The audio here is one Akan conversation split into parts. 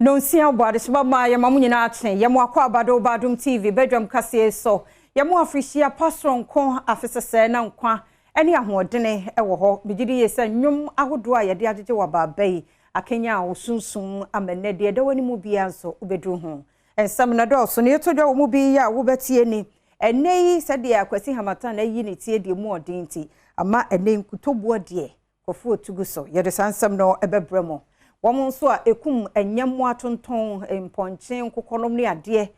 No nsia boade sheba ma ya mamu nyina achen ya mo akwa abado Badwam TV Badwam kase so ya mo afrihia pastor nko afesese na nkwa ene ahodene ewo ho bigidi yesa nnwom ahodo a yede agege wa babai akenya osunsun amene de wani mu bia nso ubedru ho ensam na do so ne yetodwa wo mu bi ya wo betie ni ene yi sede akwasi hamatan na yi ne tie de mu odinti ama ene nkutobuo de kofu otugu so yede sansam no ebebremo womun so a ekum enyemu atonton emponchen kokonom ne ade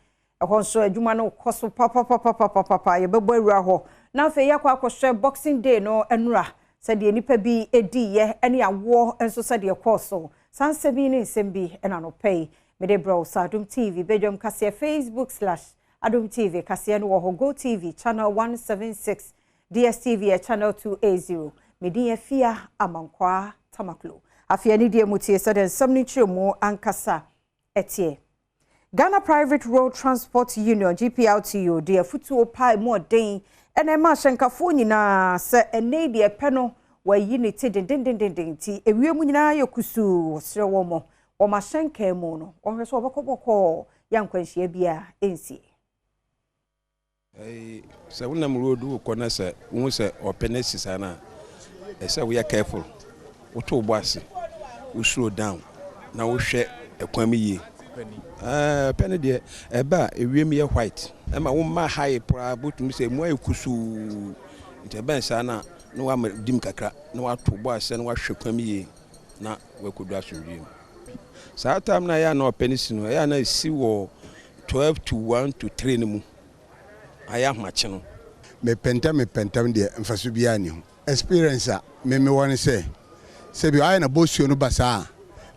ehon so adwuma no koso papa ye bebo awura ho na fe yakwa akohwe boxing day no enura sade nipa bi edi ye ene awo enso sade koso sansebi ne nsembi ena no pay mede bro Adom TV Badwam kase Facebook/Adom TV kase no ho Go TV channel 176 DSTV channel 280 mede afia amankwa tamaklo afia ni die mutie said ensam ni chiremu ankasa etie Ghana Private Road Transport Union GPRTU de afutuo pai mo den ene ma hyenkafo nyina se ene de peno wayi ne ti den ti ewiem nyina yakusu srewo mo o ma hyenka mu no o hwe so obokoboko yankwanhia bia ensie se wonam road wo kona se wo se openesi sana se we are careful wo to boase we slow down na wo hwe ekwamiye penny de eba ewiem ye white ema wo ma high pra botumi se mo ayekusu nte ben sana no wa dim kakra no wa to boase no wa hwe kwamiye na we kodu aso wiem sa time na ya na penisi no ya na si wo 12 to 1 to 3 ni mu aya mache no me pentam de mfaso bia ni ho experience a me won say bi ayi na bosio no basa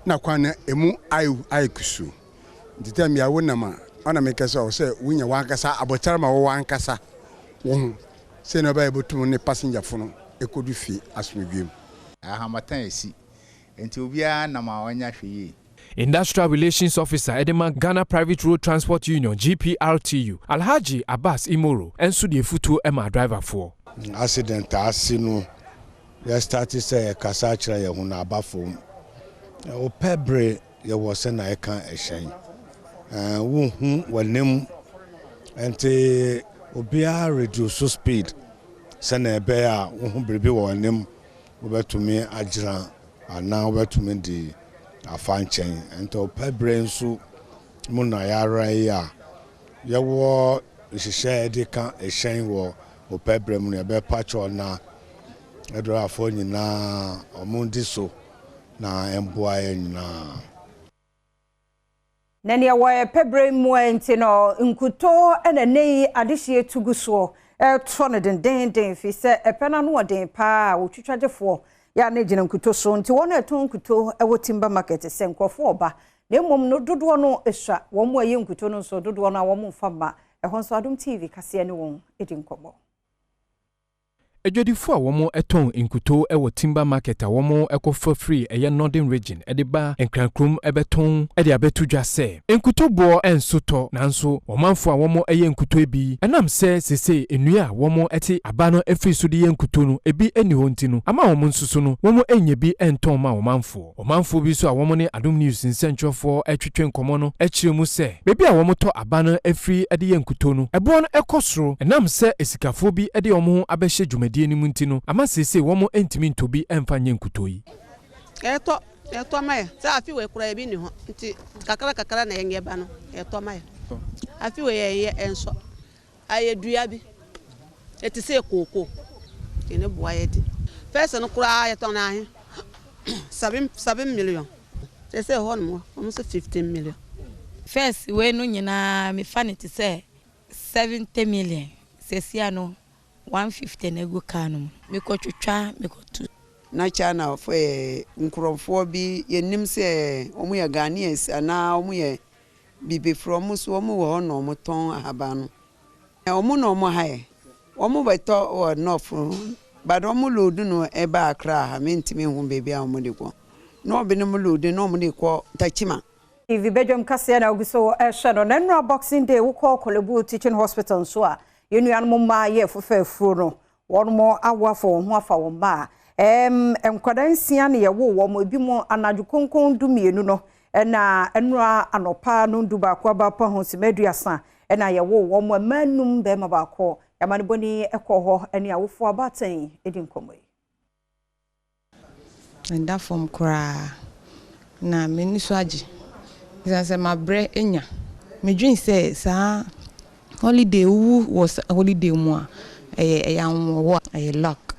na kwana emu ayi kusu nditam ya wonama ona me kasa o say wunya wankasa abotara ma wo wankasa wo se no ba botum ne passenger fono ekodu fi asomdwem ahamatan esi enti obia na ma wanya hweye. Industrial Relations Officer Edema Ghana Private Road Transport Union GPRTU Alhaji Abbas Imoro enso de futu ema driver for accident asinu ya started say kasa kira ye hu na abafo o pebre ye wo se na eka ehyen wo hu wanem ente obia reduce speed se na ebe a wo hu birbi wo wanem wo betumi agira ana wo betumi di afanchen ente o pebre nso mu na yara ya ye wo hihye edika ehyen wo o pebre mu na be patrol na edro afọ nyina omundi so na emboa nyina nene wa pebre mu enti no nkuto ene nei adehye tuguso to ne den fi se epena no den pa otwitwagefo ya na gina nkuto so nti wona eto nkuto ewo timber market se nkofo oba na mmom no dodo no ehwa wo mu aye nkuto no so dodo no a wo mu mfama ehon so Adom TV kase ne won edi nkomo Ejodifo a womo eton nkuto ewo timber market a womo ekofa free eye northern region ediba enkrankrum ebeton ede abetudwa se nkuto bo ensoto nanso womanfo a womo eye nkuto ebi enam se sese enua a womo eti aba no efri so de nkuto no ebi eni honti no ama womo nsusu no womo enye bi enton ma womanfo bi so a womo ne Adom News nsentwefo etwetwe nkomo no ekiremu se bebi a womo to aba no efri ede ye nkuto no ebo no ekosoro enam se esikafo bi ede womo abehye dwumadi ni muntino ama sese womo entimi ntobi emfanye nkuto yi eto maye sa afi we kura bi ni ho nti kakara na yenge ba no eto maye afi we ye enso aye dua bi eti se koko ene boa ye di first no kura ye to na ahe 7 million sese ho no almost 15 million first we no nyina me fanity say 70 million sese ano 150 nego kanum mikotwetwa mikotu na chana fo nkromfo bi yenim se omu ya Ghanaians ana omu ye bibe from so omu wo no moton ahaba no omu no omu hae omu beto o north but omu load no eba akra ha mentimi hu bebi a omu de ko no obi no mu load no omu de ko tachima TV Badwam kase na oguso ehwe no na Boxing Day wo call Kolebu Teaching Hospital so a yenu ma ye fofafuro no won mo awafo ho afa wo ma enkwadansia ne ye wo mo ebi mo anadwo konkon du mienu no na enura anopa no nduba kwa ba pa ho simeduasa na ye wo mo manum be ma ba ko yamane boni ekoho ene awofo abaten edi nkomoi nda fom kra na meni so agi se ma bre enya me dwin se sa holiday wu was holiday mu a luck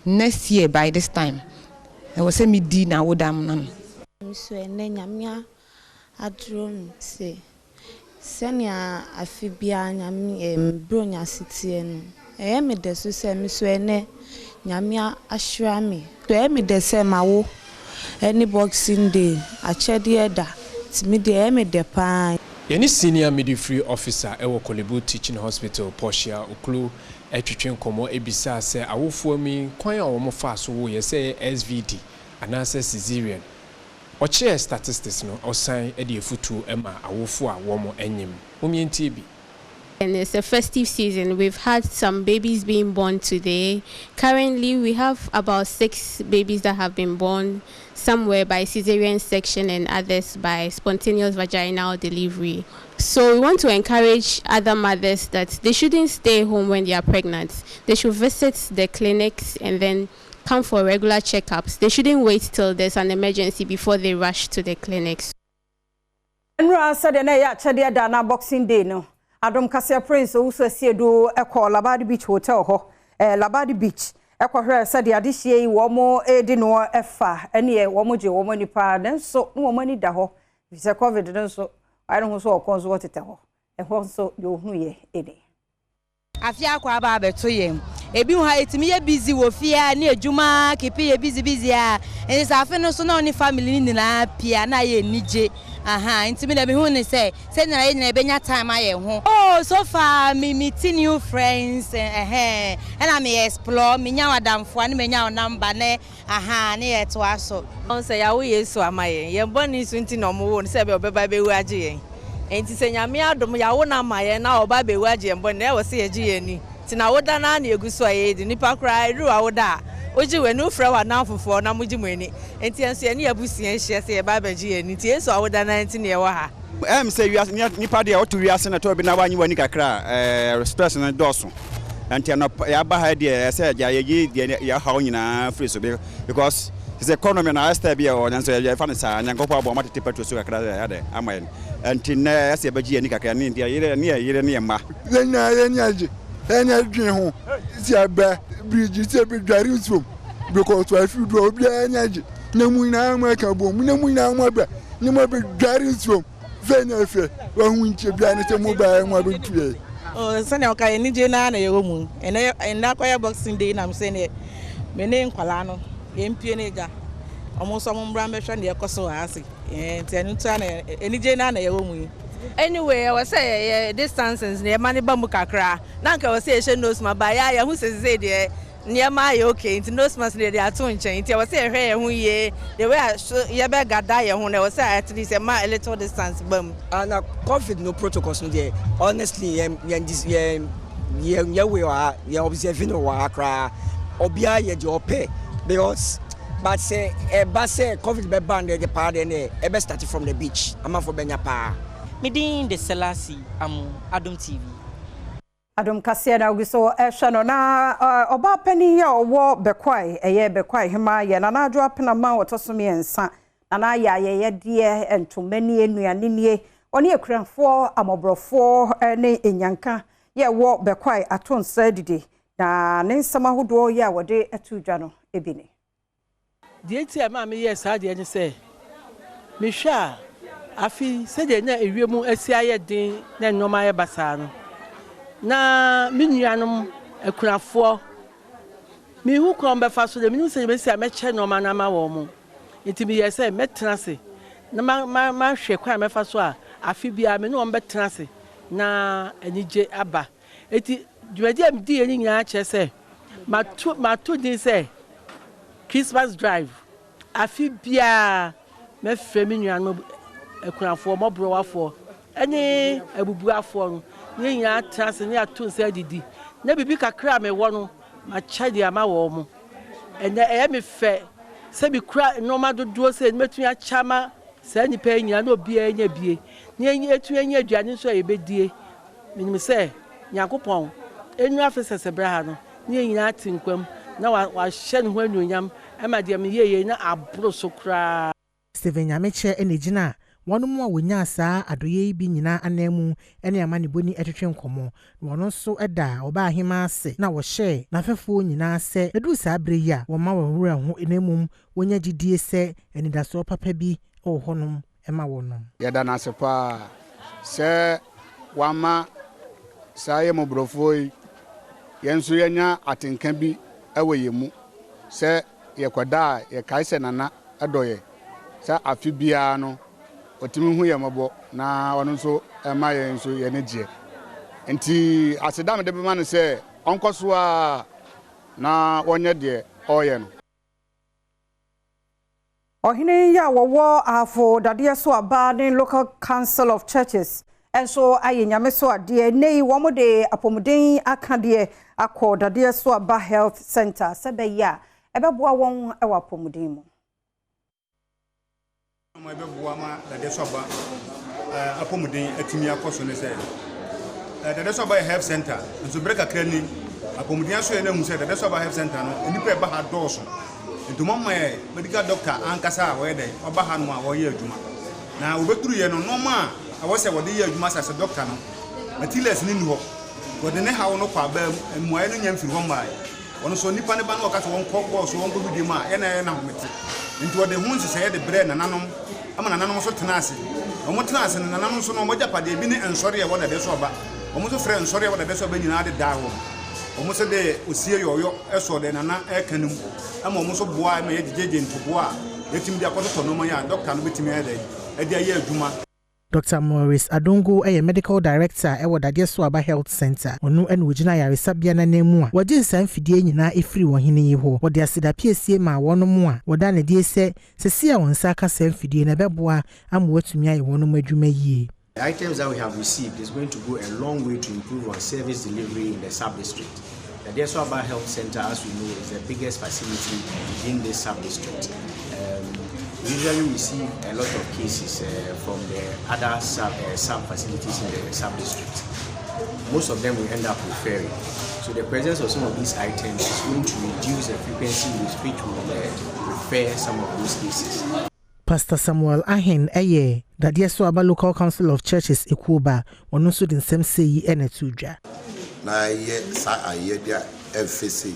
next year by this time I was say me di na wodam nan so ene nyamia adrom se senia afibia nyame bronya sitie no me de so se me so ene nyamia ahwra me so me de se mawo any boxing day achede eda timi de me de pan Yeni senior midwifery officer ewo Kolebu Teaching Hospital Portia Oklu etwetwen komo ebisa se awofo mi kwan a wo mo fa so wo ye se SVD anase cesarean oche statistics no osan e de futu ema awofo a wo mo enyim omienti bi. And it's a festive season. We've had some babies being born today. Currently, we have about 6 babies that have been born, somewhere by cesarean section and others by spontaneous vaginal delivery. So we want to encourage other mothers that they shouldn't stay home when they are pregnant. They should visit the clinics and then come for regular checkups. They shouldn't wait till there's an emergency before they rush to the clinics. Enra said ya chede da na Boxing Day no. Adom Kasia Prince also siedo eko Labadi Beach Hotel ho Labadi Beach eko hwe said ya dihie wo mo edi no efa ene wo mo je wo mo nipa nenso no wo mani da ho visa covid nenso I don't so okonso wotete ho ho so yo hu ye ede afia kwa ba beto yem ebi hu ha etimi ye busy wo fia na ejuma kepi ye busy a en sa afi no so na oni family ni na pia na ye nije intimi na be hu ni say na ye na benya time aye ho oh so far me meeting new friends and I me explore me nya wadamfo ani me nya number ne na ye to aso on say ya wo yesu amaye ye boni so nti na omo wo ni say be obeba be wu age yen enti se nyame adom ya wo na amaye na oba be wu age yen boni na wo se ye gie ni ti na wo da na eguso aye di nipa kra ru a wo da oji we no fra wa na afofo na muji mu ani enti enso ye ne abusia hia se ye ba baji ye ni ti enso awoda na enti ne ye wa ha say we nipa de otu wi ase na to bi na wanyi wani kakra stress na doso enti na ya ba ha de say ya ye ya ha onyina free so because his economy na esta bi o nso ya fa na sa nyankopo abo matete petro so kakra ya de amaye enti na ase baji ye ni kakra ni ndi yire ne ma ye aje enya dwen ho si aba bridge si be dware nsum because I feel do obi enya je na mu na ma ka bom na mu na ma ba ni ma be dware nsum venya fe wa hu nche bia ne se mo ba ma be tue oh sane o ka ni je na ye wo mu ena kwa Boxing Day na mse ne me ne nkwala no ye mpie ne ga omo so mo mbra me hwe ne ekoso ha ase enti enu tu na eni je na ye wo mu. Anyway, I was say distances near money bambu kakra. Nanka was say she knows my baya who says there near my okay, into no smas near the atun chain. I was say hey who ye they were ye be gada when I was say at least a little distance bum. And COVID no protocols no there. Honestly, we are observing our cry. Obia ye jo pay because but say COVID be banned the part and e be started from the beach. I'm for Benya pa. Midin de Selassie Adom TV. Adom Kasia na ugiso shano na oba pani ya owo bekwai eye bekwai hima ye na na adwo apena ma wotoso miensa na ya ye die entomani enuane nie oni ekranfo amobrofo ne enyanka ye wo bekwai atonsa didi na ne nsama hodo ye wode atudwa no ebini die ti ma me ye sa de ni se me hwa afi se de na ewiemu asi aye din na nnoma ye basa no na minuanom akunafo mi hu kon be fa so de minu se be si ameche nnoma na ma wo mu enti bi ye se metena se na ma hwe kwa me fa so a afi bia me no betena se na anije aba enti dwadi am di eni nya che se matu din se Christmas drive afi bia me fe minuanom akunafo mobroafo eni abubuafo no ne nya trans ne atonsa didi na bibi kakra me wo no ma chade ama wo mo ene me fe se bi kura normal do se metu ya chama se ni pe nyina no bia nya bie ni enyi etu enya aduane so ebedie minim se Yakopon enu afese sebra ha no ni nyina atinkwam na wa hye ne ho anuonyam ema de me yeye na abro so kura Steven Yameche enegina wono mu a wonya saa adoye bi nyina anamu ene amane boni etwetwe nkomo wono so eda oba ahima ase na wo hye na fefo nyina se edu saa bre yi a wo ma wo hura ho enamum wonya gidie se enidaso papa bi o honom ema wonom yeda na sepa se wama saye mobrofoi yenso yenya atenka bi aweyemu se yekwada ye kaise nana adoye sa afibia no otimi hu yemabo na wono so ema yenso ye neje enti asedam de bema no se onkoso a na wonye de oye no Ohine ya wowo afo dade so aba den local council of churches enso ayenyame so ade nei womode apomuden akade akọ dade so aba health center sebe ya ebeboa won ewa apomuden mu mo ebeboa ma dade so aba apomuden atimi akoso ne se dade so aba health center nso breka krani apomuden so ena hu se dade so aba health center no onipa eba ha doso ntuma mai medical doctor ankasa we dey oba ha no a wo ye adwuma na obeturu ye no normal awose wo dey ye adwuma sase doctor no matiles ni ho wo de ne ha wo no kwa ba muaye no nyam fi ho mai wono so nipa ne ba no okasa won kokko so won go bi ma ye na homete nti wo de hu nse ye de bre na nanom ama na nanom so tenase o mo tenase na nanom so no mo japade bi ne ensori ye wo na de so oba o mo so frɛ ensori ye wo na de so oba nyina de da ho omo se de osie yoyo eso de nana ekanum ama omo so boa ma ye jeje ntoboa yetim dia koto no man ya doctor no betimi ede aye adwuma Dr. Morris Adongo medical director ewo dade so aba health center onu ene ogina yaresabia na nemu a wodi nsan fidie nyina efiri wo hene yi ho wodi aseda piesie ma wono mu a woda na die se sesia won sa aka san fidie na beboa am watumi aye wono adwuma yie. The items that we have received is going to go a long way to improve our service delivery in the sub-district. The Deswaba Health Center, as we know, is the biggest facility in this sub-district. We usually receive a lot of cases from the other sub-facilities in the sub-district. Most of them will end up referring. So the presence of some of these items is going to reduce the frequency with which we will refer some of those cases. Pastor Samuel Ahen dade so aba local council of churches ekuba ono so den sem sei ene tudwa na ye sa aye dia FCC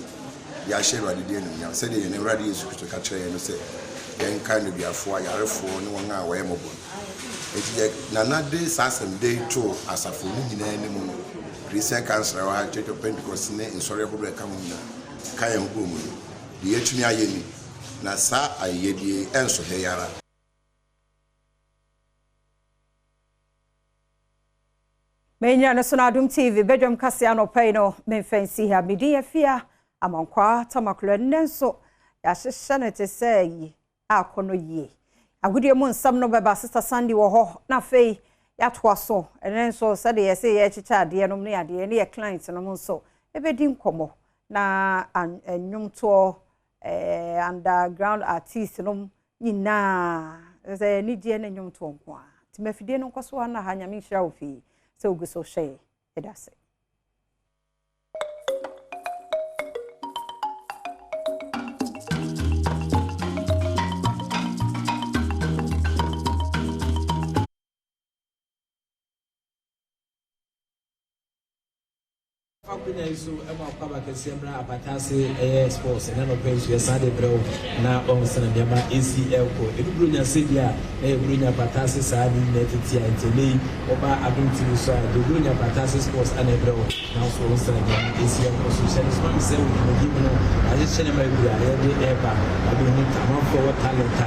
ya share de dia no se de ne radio Yesu Kristo ka kire no se yen kan no biafo ayarefo ne won a waye mobo eti na na de sasem de to asafo ni nyina ne mu Christian council wa Church of Pentecost ne insori ho be ka mu na kan yan go mu de yetumi aye ni na sa aye die enso he yara. Menya na sona Adom TV Badwam kase anopai no memfansi ha medi afia amankwa tamaklo nenso ya hyehye ne te sei akono yie agudie mu nsam no beba sister Sandy wo ho na fei ya toa so enenso se de yese ye chicha ade no ne ade ne ye client no mo so ebedi nkomo na nnwomto underground artist no nyina ze ni die ne nnwomto nko a timafide no nkoso na ha nyame hira ofi so go so share edase Kuna isu ema kwa bakesembra apatase sports na no pensu yesade bro na onsana nyama ACL ko edubrunya sedia na ebrunya apatase saani netitia entele oba Adom TV so edubrunya apatase sports ana bro na so onsana nyama ACL ko so share so am say we no give no aje chene ma bia ya de eba adu ni tamam for talent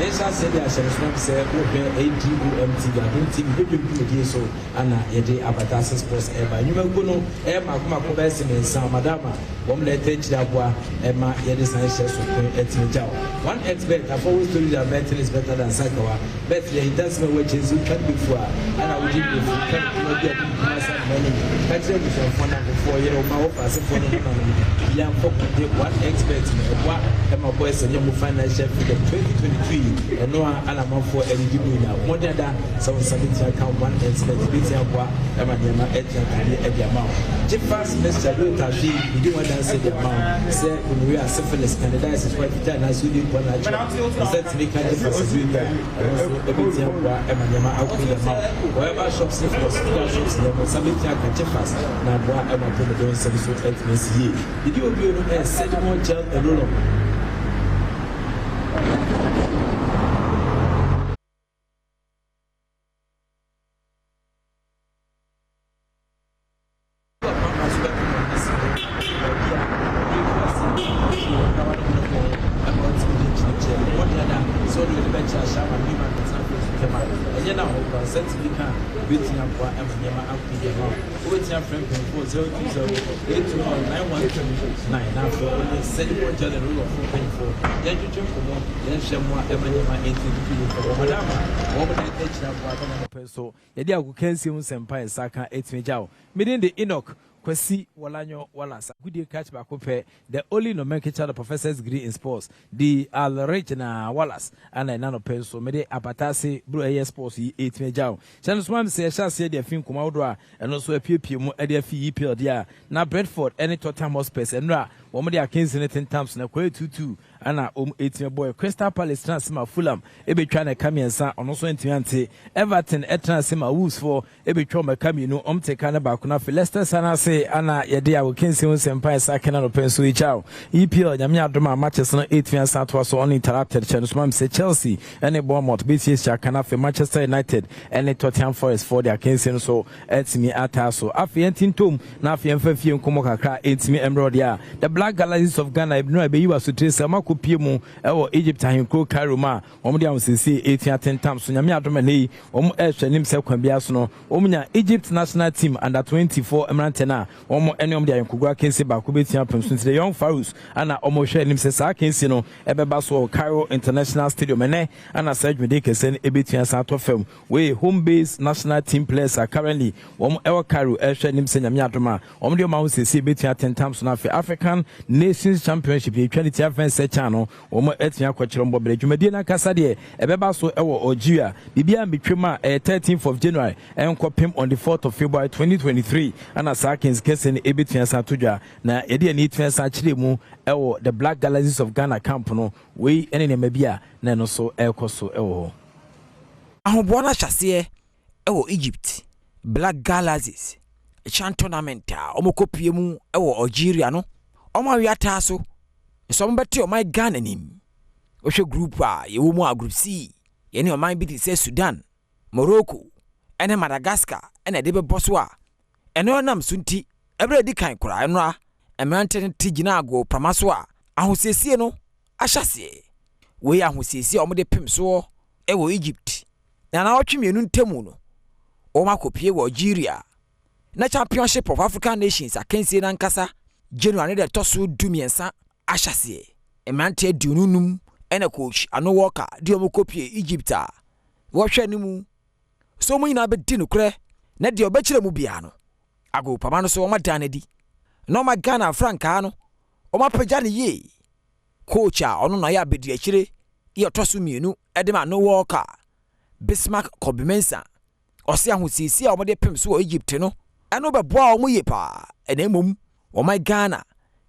yɛhyɛ asɛ de ahyɛ no so sɛ wohwɛ Adom TV Adom TV bɛdwam dwumadie so ana yɛde Abatase Sports ɛba nnwumagu no ɛyɛ maako bɛyɛ se mensa madama wɔm na ɛtɛ akyiri aboa ɛma yɛde san hyɛ so kwan atimi gya wo 1xbet I've always told you that betting is better than sakawa bet yɛ hintasima wɔkyɛ nso twa no bɛfu a ana wogye bɛfu twa no wadi akokuma sa mmane ka kyerɛ busuafoɔ no akofoɔ yɛrɛ woma wɔfa asefoɔ no honanom yɛmfɔ kode 1xbet no ɛboa ɛma bɔɛ sɛ nyɛ mu financial freedom 2023 ɛno a anamafoɔ ɛdedi mu nya mmɔden da sɛ wo nsa bɛtia ka 1xbet bɛtia aboa ɛma nneɛma ɛtia kadeɛ ɛde ama wo gye fast message do tahwe bidi wadanse de ama wo sɛ onwe a syphilis candidiasis kwa kita na so di kwa na kyerɛ sɛ timi ka gye fast bi ɛno so ɛbɛtia aboa ɛma nneɛma akɔ de ama wo wherever shops if hospital shops ne mo sabetia ka gye fast na aboa ɛma promodo nsɛm so ɛtumi sie bidi obi no sedimo gel roll-on so yɛde agokansi mu sempa esaka etime jaw midin the Enoch Kwesi Walanyo Wallace good catch back up the only nomenclature the professor's degree in sports the Al-Regina Wallace and nano peso mede Abatase bro sports yi etime jaw channel swam say sha say the fin kuma odwa and also appear mu e dey fi EPL dia na Brentford any Tottenham Hotspur enra wɔn de akensi ne tentamps na kwa 22 ana 18 boy Crystal Palace transfer Fulham ebetwa na kamiensa ɔno so ntimi ante Everton transfer Wolves for ebetwa makami no ɔmteka na ba kuna Leicester sana se ana yɛde akensi ho sempa esa kena no penso ichao EPL nyame adoma matches no 18 asa to so uninterrupted chance so say Chelsea and Bournemouth BCS chakana for Manchester United and Tottenham Forest for the akensi no so etimi ata so afi entintom na afi emfa fie nkomo kakra etimi emerald ya the Black Galaxies of Ghana ibnu abeyi wa sotre sama kopie mu ewo Egypt ahenkro Cairo ma omo dia onsisi 18 times so nyame adoma nei omo ehwanim se kwan bia so no omo nya Egypt national team under 24 emrantena omo ene omo dia ahenkogwa kensi ba ko betia pemso the Young Pharaohs ana omo hwanim se sa kensi no ebeba so Cairo International Stadium ene ana sajmede kesen ebetia sa to fam we home base national team players are currently omo ewo Cairo ehwanim se nyame adoma omo dia ma onsisi betia 10 times na African Nations Championship ye twani tia fen se chano omo etia kwakyerem bobere dwumadi na kasa de ebeba so ewo Algeria bibia mbetwema 13th of January enkopem on the 4th of February 2023 ana sakins kesen ebetua sa todwa na yede ani tia sa kyerem mu ewo the Black Galaxies of Ghana camp no we ene ne mabia na no so ekoso ewo ahobo na hyase ewo Egypt Black Galaxies chan tournament omokopie mu ewo Algeria no Oma wiata so so mbeti o my Ghana nim ohwe group a ye wo mu a group C ye ne o man bi say Sudan Morocco ene Madagascar ene de be boso a ene onam sunti ebre di kan kura eno a emerante tigina ago pramaso a ahosesie no ahyase we ahosesie o de pem so e wo Egypt na otwemienu ntemu no o makopie wo Algeria na Championship of African Nations akensie na nkasa January de tosu dumiensa ahyase emante dununum ene coach ano worker di omokopie Egypta wo hwe ni mu so mu nyina be di nokre na de obekire mu bia no ago pama no so o madane di no ma Ghana franka no o ma pagya ne ye coach a ono na ya bedi akire ye tosu mienu e de ma no worker Bismarck Kobimensa ose ahosisi a o de pem so o Egypt no eno be boa o mu ye pa ene mom o my Ghana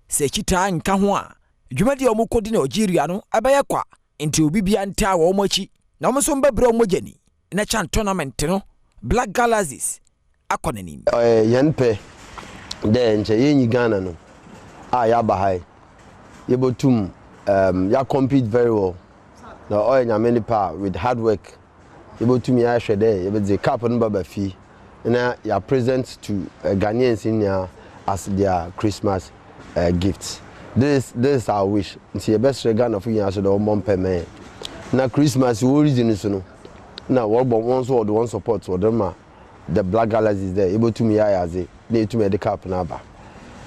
se chita nka ho a dwumadi o mukodi na Algeria no abaye kwa nti obi bia nta wo machi na o so mbebre o mogani na chan tournament no Black Galaxies akonanim yenpe de nche yenyi Ghana no ya bahai yebotum ya compete very well na o nya many power with hard work yebotum ya hwede yebedze cup no baba fi na ya present to Ghanaians in ya as their Christmas gifts. This is our wish. Nti best Ghana for you so the one per man. na Christmas origin so no na what one so the one support for them the Black Galaxies there able to me ayaze na to me the cap na ba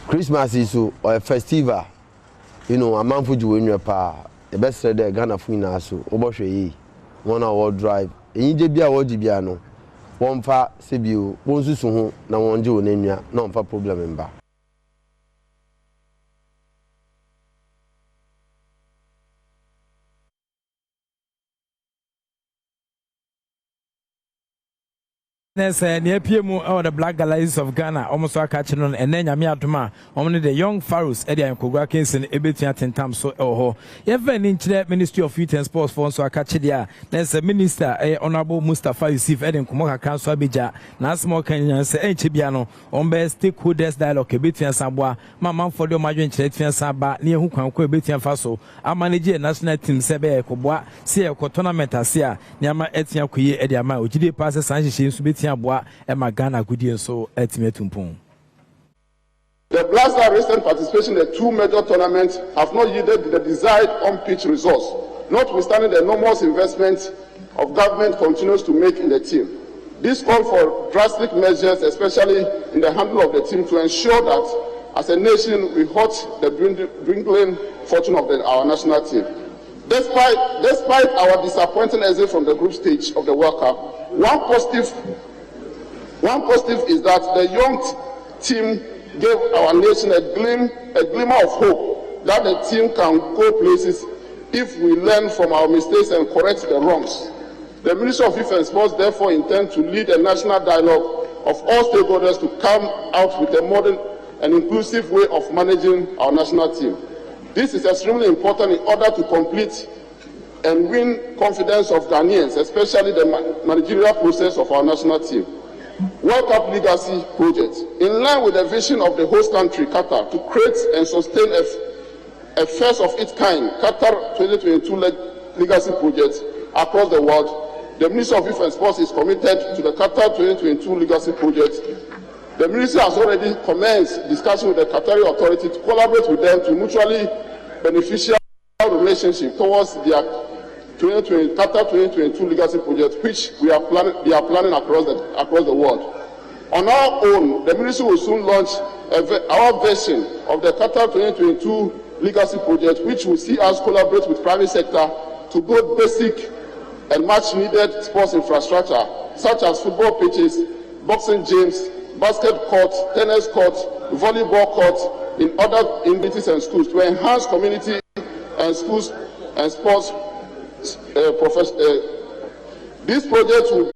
Christmas is so or a festival amanfo ju wenwa pa the best there Ghana fu na so obohwe yi 1 hour drive enje bia wo di bia no won fa sebio won susu ho na won je onanwa na won fa problem mba near PMO or the Black Galaxies of Ghana, almost a catching on and then Yamiatuma, only the young Pharaohs, Eddie and Kograkins and Ebitian Tam so oh. Ever in the Ministry of Youth and Sports for so a catchidia. There's a minister, Honorable Mustafa Yusuf, Eden Kumoka Council Abija, Nasmo Kenyan, say Chibiano, on best stakeholders dialogue, Ebitian Sabwa, Mamma for the Majan Chetfian Saba, near Hukan Ebitian Faso, a manager national team Sebe Koboa, see a tournament Asia, Yama Etian Kuye Ediama, Ujidi passes Sanji Subiti. The Blaster recent participation in the 2 major tournaments have not yielded the desired on-pitch results, notwithstanding the enormous investment of government continues to make in the team. This calls for drastic measures, especially in the handling of the team, to ensure that as a nation we halt the dwindling fortune of our national team. Despite our disappointing exit from the group stage of the World Cup, one positive is that the young team gave our nation a glimmer of hope that the team can go places if we learn from our mistakes and correct the wrongs. The Ministry of Youth and Sports therefore intends to lead a national dialogue of all stakeholders to come out with a modern and inclusive way of managing our national team. This is extremely important in order to complete and win confidence of Ghanaians, especially the managerial process of our national team. World Cup Legacy Project, in line with the vision of the host country, Qatar, to create and sustain a first of its kind Qatar 2022 Legacy Project across the world, the Ministry of Youth and Sports is committed to the Qatar 2022 Legacy Project. The Ministry has already commenced discussion with the Qatari authority to collaborate with them to mutually beneficial relationship towards their Qatar 2022 Legacy Project, which they are planning across the world. On our own, the Ministry will soon launch our version of the Qatar 2022 Legacy Project, which will see us collaborate with private sector to build basic and much-needed sports infrastructure, such as football pitches, boxing gyms, basket courts, tennis courts, volleyball courts in other universities and schools to enhance community and schools and sports. This project will.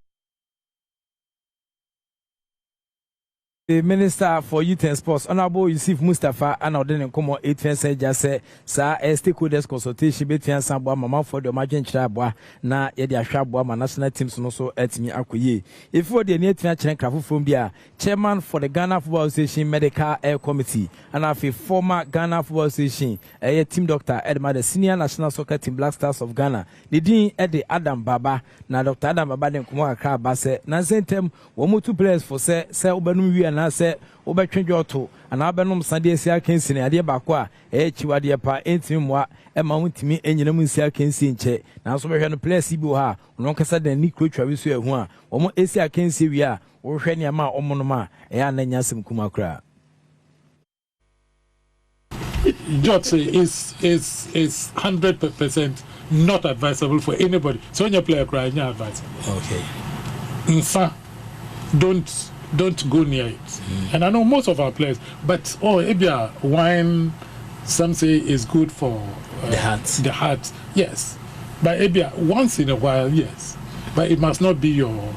The Minister for Youth and Sports, Honorable Yusuf Mustafa, and Odin Komo 8 Fense just say, Sir, a stakeholders consultation between Sambwa, Mamma for the Margin Chabwa, na Edia Shabwa, my national teams, and also at me Akuye. If for the near Crafu from there, Chairman for the Ghana Football Association Medical Air Committee, and of a former Ghana Football Association, a team doctor, Edma, the senior national soccer team Black Stars of Ghana, the Dean Eddie Adam Baba, na Dr. Adam Baba, then Kumoka Krabase, Nazentem, 1 or 2 players for say, Ubanu, and I said, Obertranjoto, and Albanum Sunday Sia Kinsin, Adia Bakwa, Chiwadia Pa, Entimwa, and Mount me, and Yamu Sia Kinsin che. Now, so we're going to play Sibuha, Nonkasa, the Nico Travis, or more Asia Kinsi, we are, or Shanyama, or Monoma, and Yasim Kumakra. Jotse is 100% not advisable for anybody. So when you play a cry, you're advisable. Okay. In fact, don't go near it. And I know most of our players, but Ebia wine, some say is good for the heart. Yes, but Ebia once in a while, yes, but it must not be your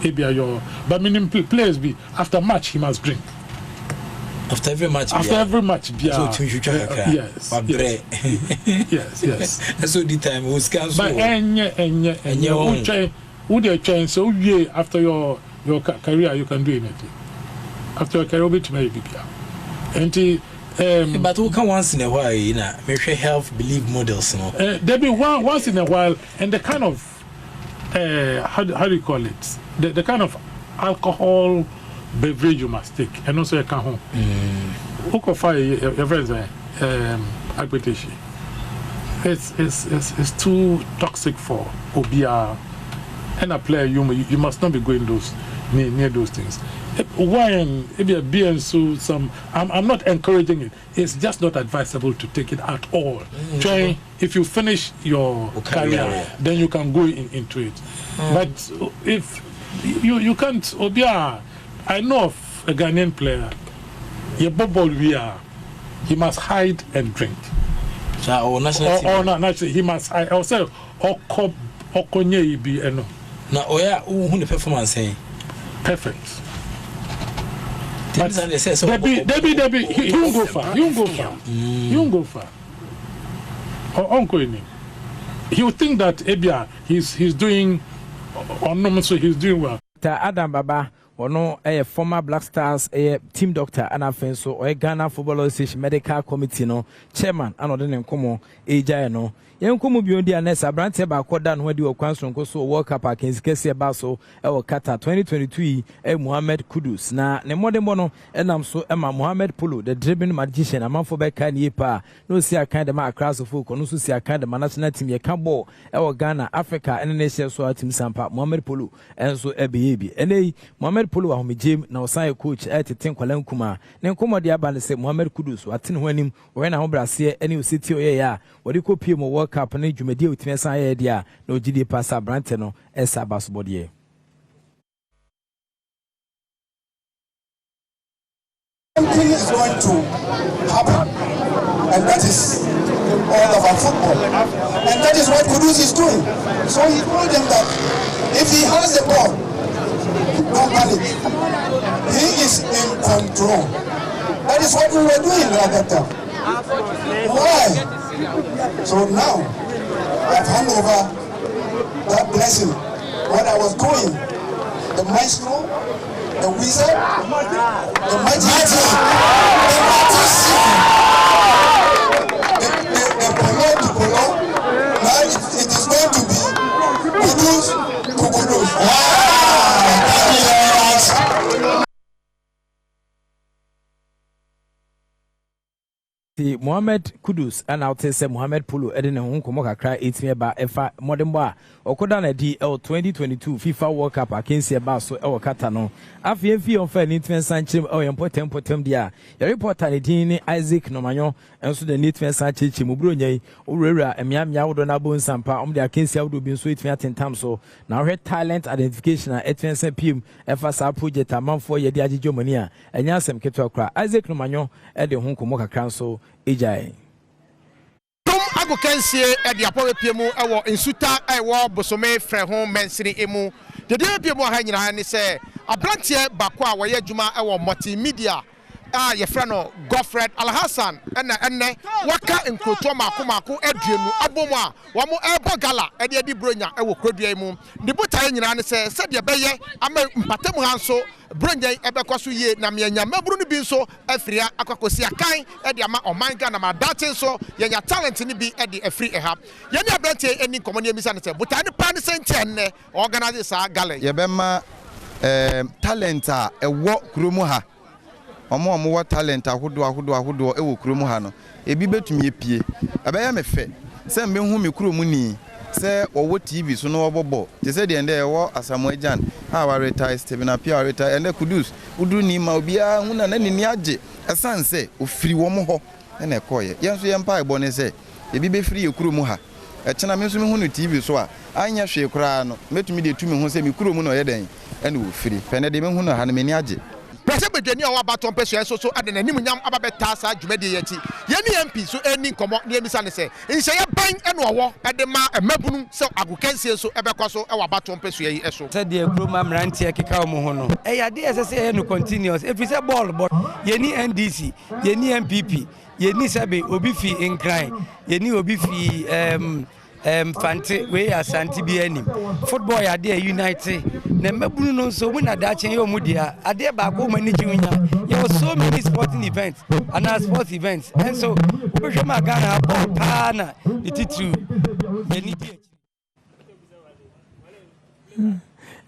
Ebia your. But many players be after match he must drink. After every match, beer. So yes. That's all the time. We was but would you change so yeah after your career you can do anything. After your career bit maybe and but we can once in a while, you know, make sure health belief models, you know. There be once in a while, and the kind of how do you call it? The kind of alcohol beverage you must take, and also you can home. Who can find your friends agbetishi? it's too toxic for Obia and a player. You must not be going near those things. Wine, I'm not encouraging it. It's just not advisable to take it at all. Try, if you finish your career, then you can go into it. But if you can't, Obia, I know of a Ghanaian player, he must hide and drink. Naturally, he must hide. Also, Okonye be eno. Now, who the performance say? Perfect. Debbie, you won't go far. Uncle, you think that Ebia he's doing, or no, so he's doing well. Adam Baba, or no, a former Black Stars, a team doctor, and a friend, so or a Ghana Football Association Medical Committee, no chairman, and other than Como, a no. Yankumu beyond the Anessa Brante Bakodan, where you are so World Cup against Kessia Basso, our Qatar 2023, Mohamed Kudus. Na Nemode Mono, and I'm so Emma Mohamed Pulu, the dribbling magician, a month for back and yepa. No see a kind of my class of folk, no see a kind of national team, a Cambo, our Ghana, Africa, and Asia, so team Sampa, Mohamed Pulu, and so a baby. And a Mohamed Pulu, whom Jim, now sign coach at the Tinkwalen Kuma. Nenkuma Diaban say Mohamed Kudus, what in when him, when I Brasia, any city or yeah, what you could pay more work. Company Jumedi with Nessa idea, no GD Passa Branteno, Essa Bass Bodier. Something is going to happen, and that is all of our football. And that is what Kudus is doing. So he told them that if he has the ball, don't panic. He is in control. That is what we were doing at that time. Why? So now, I've handed over that blessing. When I was going, the maestro, the wizard, the magician, the polo to polo. Now it is going to be Kudus to Kudus. Thank you very much. Mohamed Kudus and I'll tell say Mohamed Pulu Edina Hunkomoka cry 8 me ba efa modern bar or Kodana DL 2022 FIFA World Cup against your basso or Catano. After on fair Nitman Sanchez or important potem dia. Your reporter Nidini Isaac Nomanyo and so the Nitman Sanchez Mubrunya Urera and Miam Yaudonabo and Sampa the against Yaudu bin sweet me at Tamso. Now her talent identification at Etvan PM FSA project a month for Yadi Jomania and Yasem Ketokra Isaac Nomanyo at the Hunkomoka Council. Ejai Tom agokansie e de apore piemu e wo insuta e wo bosome frɛ ho mensiri emu de piemu ha nyina ne sɛ abrantie bako a wɔyɛ adwuma e wo multimedia a ye frɛ no Godfred Alhassan enne waka nkroto mako aduenu abomu a wo mo ebo gala e de bronya e wo krodua mu de botae nyina ne sɛ de bɛyɛ ama mpatam ha nso bronya ebekwaso ye na me nya maburu no bi nso afria akwakosi akan e de ama omanga na madache nso ye nya talent ni bi e de afri eha ye ne abrantie eni komo ne emisa ne sɛ botae ne pa ne sente enne organize sa gala ye bema talent a ewo kuromu ha omo wa talent ahodo e wo kuromu ha no ebi betumi epie abaya me fe se me hu me kuromu ni se owo TV so no obobo te se de ende ewo Asamoah Gyan a wa retire Stephen Apia retire ende Kudus uduru ni ma obia hu na ni age esan se ofiri wo mo ho na ekoye yenso ye mpa ebo ne se ebi be firi ye kuromu ha echena me so me hu no TV so a anya hwe kura no metumi de tumi hu se me kuromu no ye den ene ofiri pene de me hu no ha na me ni age Pressure bedwani a wabaton peso so ade nanim nyam ababeta sa dwumade yati ye ne MP so eni komo ne emisa ne se nse ye ban ene owo ede ma emabunu se agokansie so ebekwaso e wabaton peso yi eso se de kroma mrantie keka omo ho no e ya de se no continuous if say ball but ye ni NDC ye ni MPP ye ni sabe obi fi incline ye ni obi fi Fante we asanti bi anim football ya de unite na mabunu no so mu na da chen yo mu dia ade ba ko mani jiunya there was so many sporting events and sports events and so we should ma Ghana ball pana ititu ye ni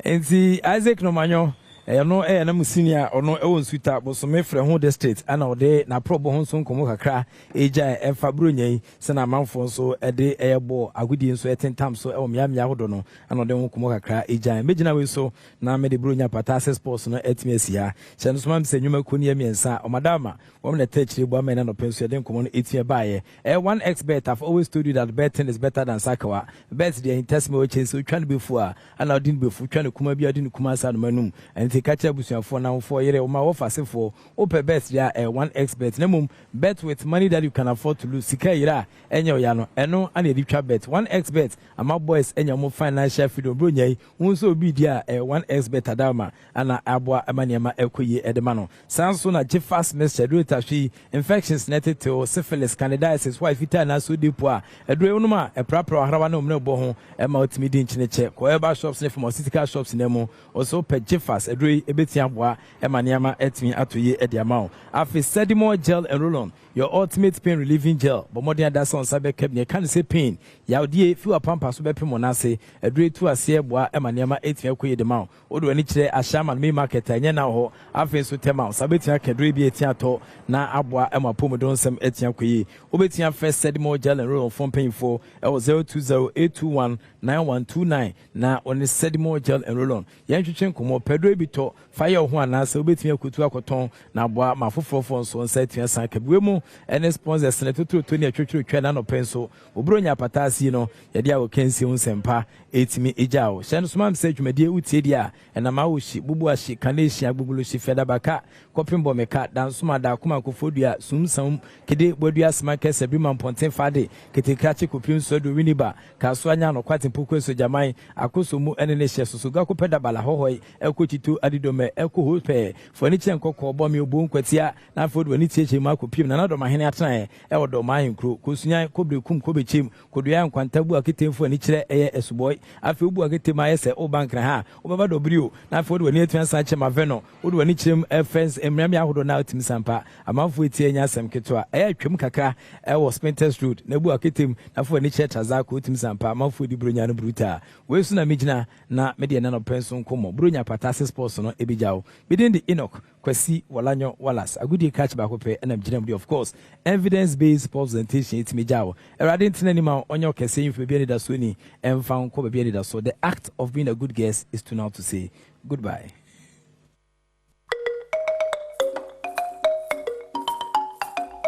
Enzi Isaac Nomanyo no na musinia ono ewo nsuta bosome frɛ ho district ana ode na probo ho nso nkomo kakra eja emfa bronyai se na manfo nso ede eyebo agudi nso etentam so ewo miamia hodo no ana ode ho nkomo kakra eja megina we so na me de bronya patase sports no etimi ya se no so mam se nyuma koni emiensa o madama wo na techire bo amena no penso ede nkomo no etie baaye 1xbet I've always told you that betting is better than sakawa bet the intestine we chase so twan befu a ana odin befu twan kuma bi odin kuma sa no manum enti ka cha busuafo na wo yere o ma wo fasefo ope bet ya 1xbet na mum bet with money that you can afford to lose sika yira enye oya no eno ana edi twa bet 1xbet ama boys enye mo financial freedom bro nyai wonso obi dia 1xbet adama ana aboa amaniama ekoyi edema no sanso na jefas message rate hwi infections netted to syphilis candidiasis wife ita na so depo a edure wonuma eprapra harawa na omne bo ho ema otimi di nchineche ko eba shops ne pharmaceutical shops ne mo also pe jefas edure ebeti aboa emaniama etimi atoye ediamao afi sedimo gel and roll-on your ultimate pain relieving gel but more than that son sabe kebne can say pain yaudie fiwa pampa so be pemo na se edure tu ase boa emaniama etimi akoye demao odo ani kire ashama me market anya na ho afi so tema sabe tia kedure bi etia to na aboa ema pomodon sem etia akoye obetia first sedimo gel and roll-on from pain for 0208219129 na on sedimo gel and roll-on yantwetwe komo pedro bi to fire ho anase obetia akutu akoton na aboa mafofofo so nsa etia san kabwe mu ene sponsor senator Tony atwetwe twa na no penso obronya patasi no ye dia wo kensi unsempa etimi ejao hye no soma mse dwumadie utie dia ena ma wo hyi bubu ahyi kaneshi agbugulu hyi feda baka kopimbo meka dansoma da kuma kofodua sumsam kede bodua sma kese bima ponten fade ketekrache kopim so do winiba kaso anya no kwatempo kweso jaman akoso mu ene ne hye soso ga kopeda bala hohoi ekotito adidome eko hope foniche nkoko obo mi obo nkwatia na fodo ani tietie ma kopim na do mahene atran e wodo mahin kro kosunya kobrekum kobechim kodua nkwantabu aketemfo ani kire eye esuboy afi obu aketema yese o bankra ha obaba do brio na fodo ani atwan sa chema veno odo ani kirem fence emrami ahodo na otim sampa amanfo etie nya asem ketwa eye twem kakra e wo Spinters Road na bu aketem na fo ani church azako otim sampa amanfo di bronya no bruta we su na mejina na media na no penso nkomo bronya patase sports no ebijao bidin the Enoch Kwesi Walanyo Wallace agudi catch back up and I'm of course evidence based presentation it me jaw erade ntina ni ma onyo kese yin be da so ni emfa ko be da so the act of being a good guest is to now to say goodbye.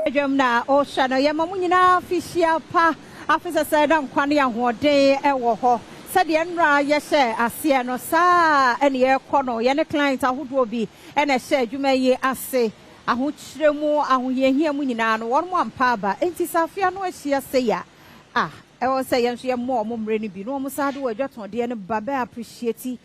Ejemna o shano ye mamunyina fishia pa afisa sedam kwane ya hoden ewo ho sade enra ye hye ase no sa ene ye kono ye ne client ahodo bi ene hye adwuma yi ase ahokyeremu ahoyehia mu nyina no won mo ampa ba enti safia no ahia se ya ewo se ye nso ye mo mre ni bi no mo sa de wadwaton de ne baba appreciate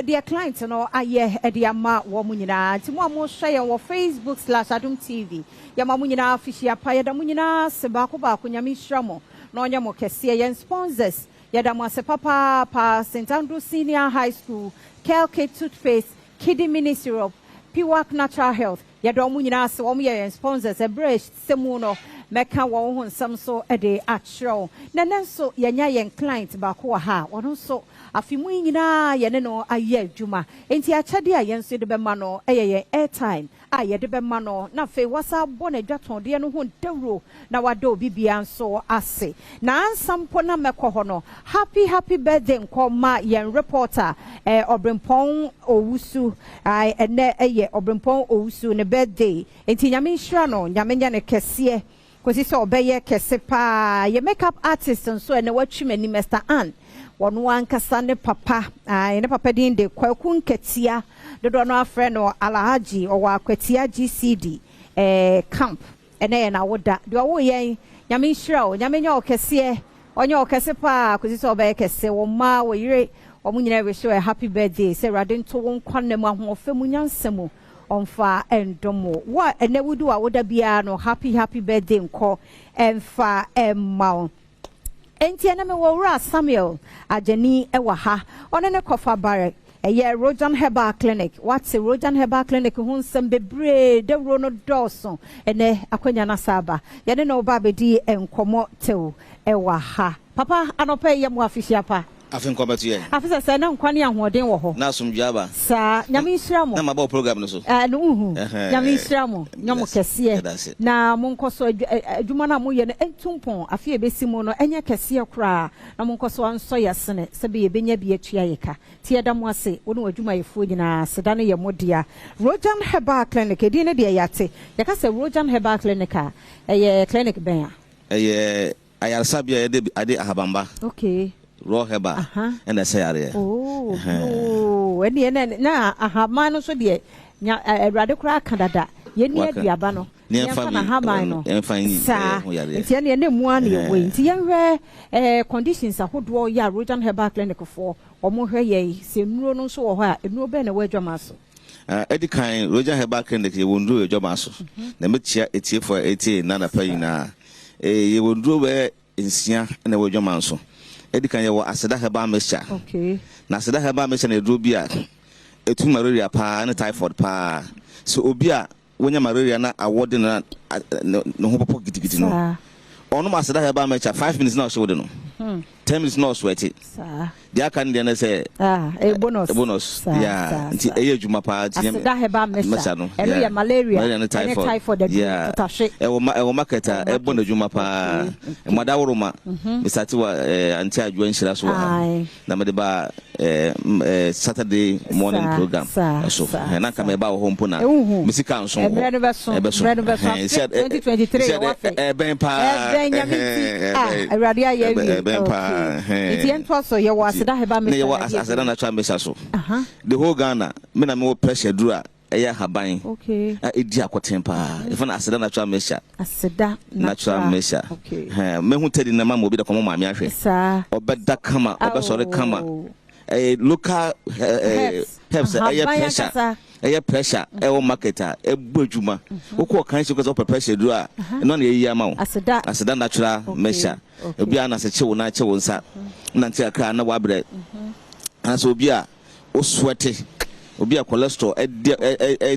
their client no aye de ama wo mu nyina nti mo hye wo Facebook/Adom TV ya ma mu nyina afishia pa ye da mu nyina se ba ko nyame hyramo na onye mo kese ye sponsors yada mwase papa pa St. Andrew Senior High School, Kelke Toothpaste, Kiddie Mini Syrup, Piwak Natural Health. Yada omu nyina se omu ye sponsors a brush semuno meka wo ho nsam so ede atro. Na nanso yanya yen client ba ko ha. Wono so afimu nyina ye ne no aye adwuma. Enti achade a yen so de be ma no eye airtime. Ye de be ma no na fe wasa bona dwaton de no ho dawro na wada obi bia nso ase na ansampo na mekọ ho no happy birthday nkoma yen reporter Obrempon Owusu ene eye Obrempon Owusu ne birthday enti nyame nhira no nyame nya ne kese kosi so obeye kese pa ye makeup artist nso ene watwimani Mr. Ann wonu ankasa ne papa ne papa din de kwaku nketia dodo no afre no Alhaji o wa kwatia GCD camp ene na woda de wo yen nyame nhira o nyame nya okese onye okese pa kosi so obeye kese wo ma wo yire omunyina we show a happy birthday say radin to won kwannem ahofemu nyansemu onfa endomo wa ene wudu a woda bia no happy birthday nko emfa emma enti ene me wo Samuel Ajani ewa ha one ne kofa bare eye Rojan Herbal Clinic what's a Rojan Herbal Clinic hu nsem bebre de ro no doso ene akwanya na saba ye ne no ba bedi enkomo tew ewa ha papa anope ye mo afishia pa Afin ko betu ye. Afisa say na nkwane ahoden wo ho. Na asomdua ba. Sa nyame nhira mo. Na ma ba program no so. No uhu. Nyame nhira mo. Nyomo kese. Na monkoso adwuma na mo ye no entumpon afi ebesi mo no enye kese kura na monkoso anso yesene se be yebenya bi atua yeka. Tie da mo ase wo no adwuma yefuo nyina seda no ye modia. Rojan Herbal Clinic edi ne de yate. Yaka se Rojan Herbal Clinic eye clinic ben ya. Ayarsabi ade ahabamba. Okay. Raw heba and I say area. Oh, and na ahamano so de nya radicra Canada. Ye near Diabano. Near Hamano. And fine. Tian and one year way. Tian conditions are who draw ya Rojan Herbal Clinic for or more ye, say no so her, no ben away your muscle. Eddie kind Rojan Herbal Clinic, you won't do a job muscle. The metia it's here for 18, none a paying. You will do where in Sia and away your muscle. Edi kan ye wo aseda heba mixture. Okay. Na aseda heba mixture na edro bia etu malaria pa na typhoid pa. So obi a wonya malaria na award na no ho popo gidigidi no. Onu aseda heba mixture 5 minutes na show de no. 10 minutes no sweat it. Sir. Dia kan de na say a bonus. A bonus. Yeah. Nti eye adwuma pa ti aseda heba mixture no. Eri malaria na typhoid de tache. E wo market e bon adwuma pa. E mada woroma. Misati wa anti adwo nshira so na me de ba Saturday morning program. So na ka me ba wo hompo na. Misika nso. E be so. 2023 wa fe. E ben pa. E ben nyamiti. Awurade aye ben pa. Iti ento so ye wa aseda heba me. Ne ye wa aseda na twa me so. The whole Ghana me na me pressure duru a eya haban. Okay. Edi akoten pa. If na aseda natural measure. Aseda natural measure. Okay. Me hu tedi na ma mo bi da komo ma me ahwe. Sa. Obeda kama, obesore kama. Local herbs pressure. Pressure market adwuma. Woko kan se ko pressure duru a no na eyi ama wo. Aseda natural measure. Obi a na se chewo na chewo nsa. Na ntia kra na wabre. Anaso obi a o sweat obi a cholesterol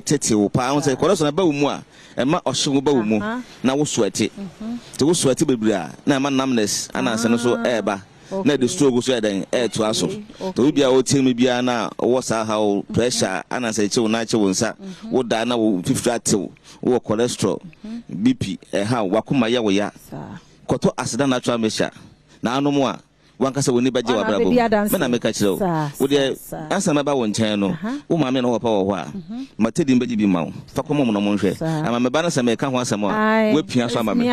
tete wo pa won say cholesterol na ba wo mu a e ma ohwe ba wo mu na wo sweat te wo sweat bebre a na ma numbness ana se no so eba na the stroke so eden to aso to obi a o timi bia na wo sa how pressure ana se che wo na che wo nsa wo da na wo 50 atew wo cholesterol bp ha wakoma ya wo ya koto asida natural measure na anomo a wankasa woni baje wa brabo me na meka kire wo de ansa na ba won chen no wo ma me no ho pa wo ho a matedi baje bi ma wo fa ko mo no mo nhwe ama me ba na sa me ka ho asam a we pia so ama me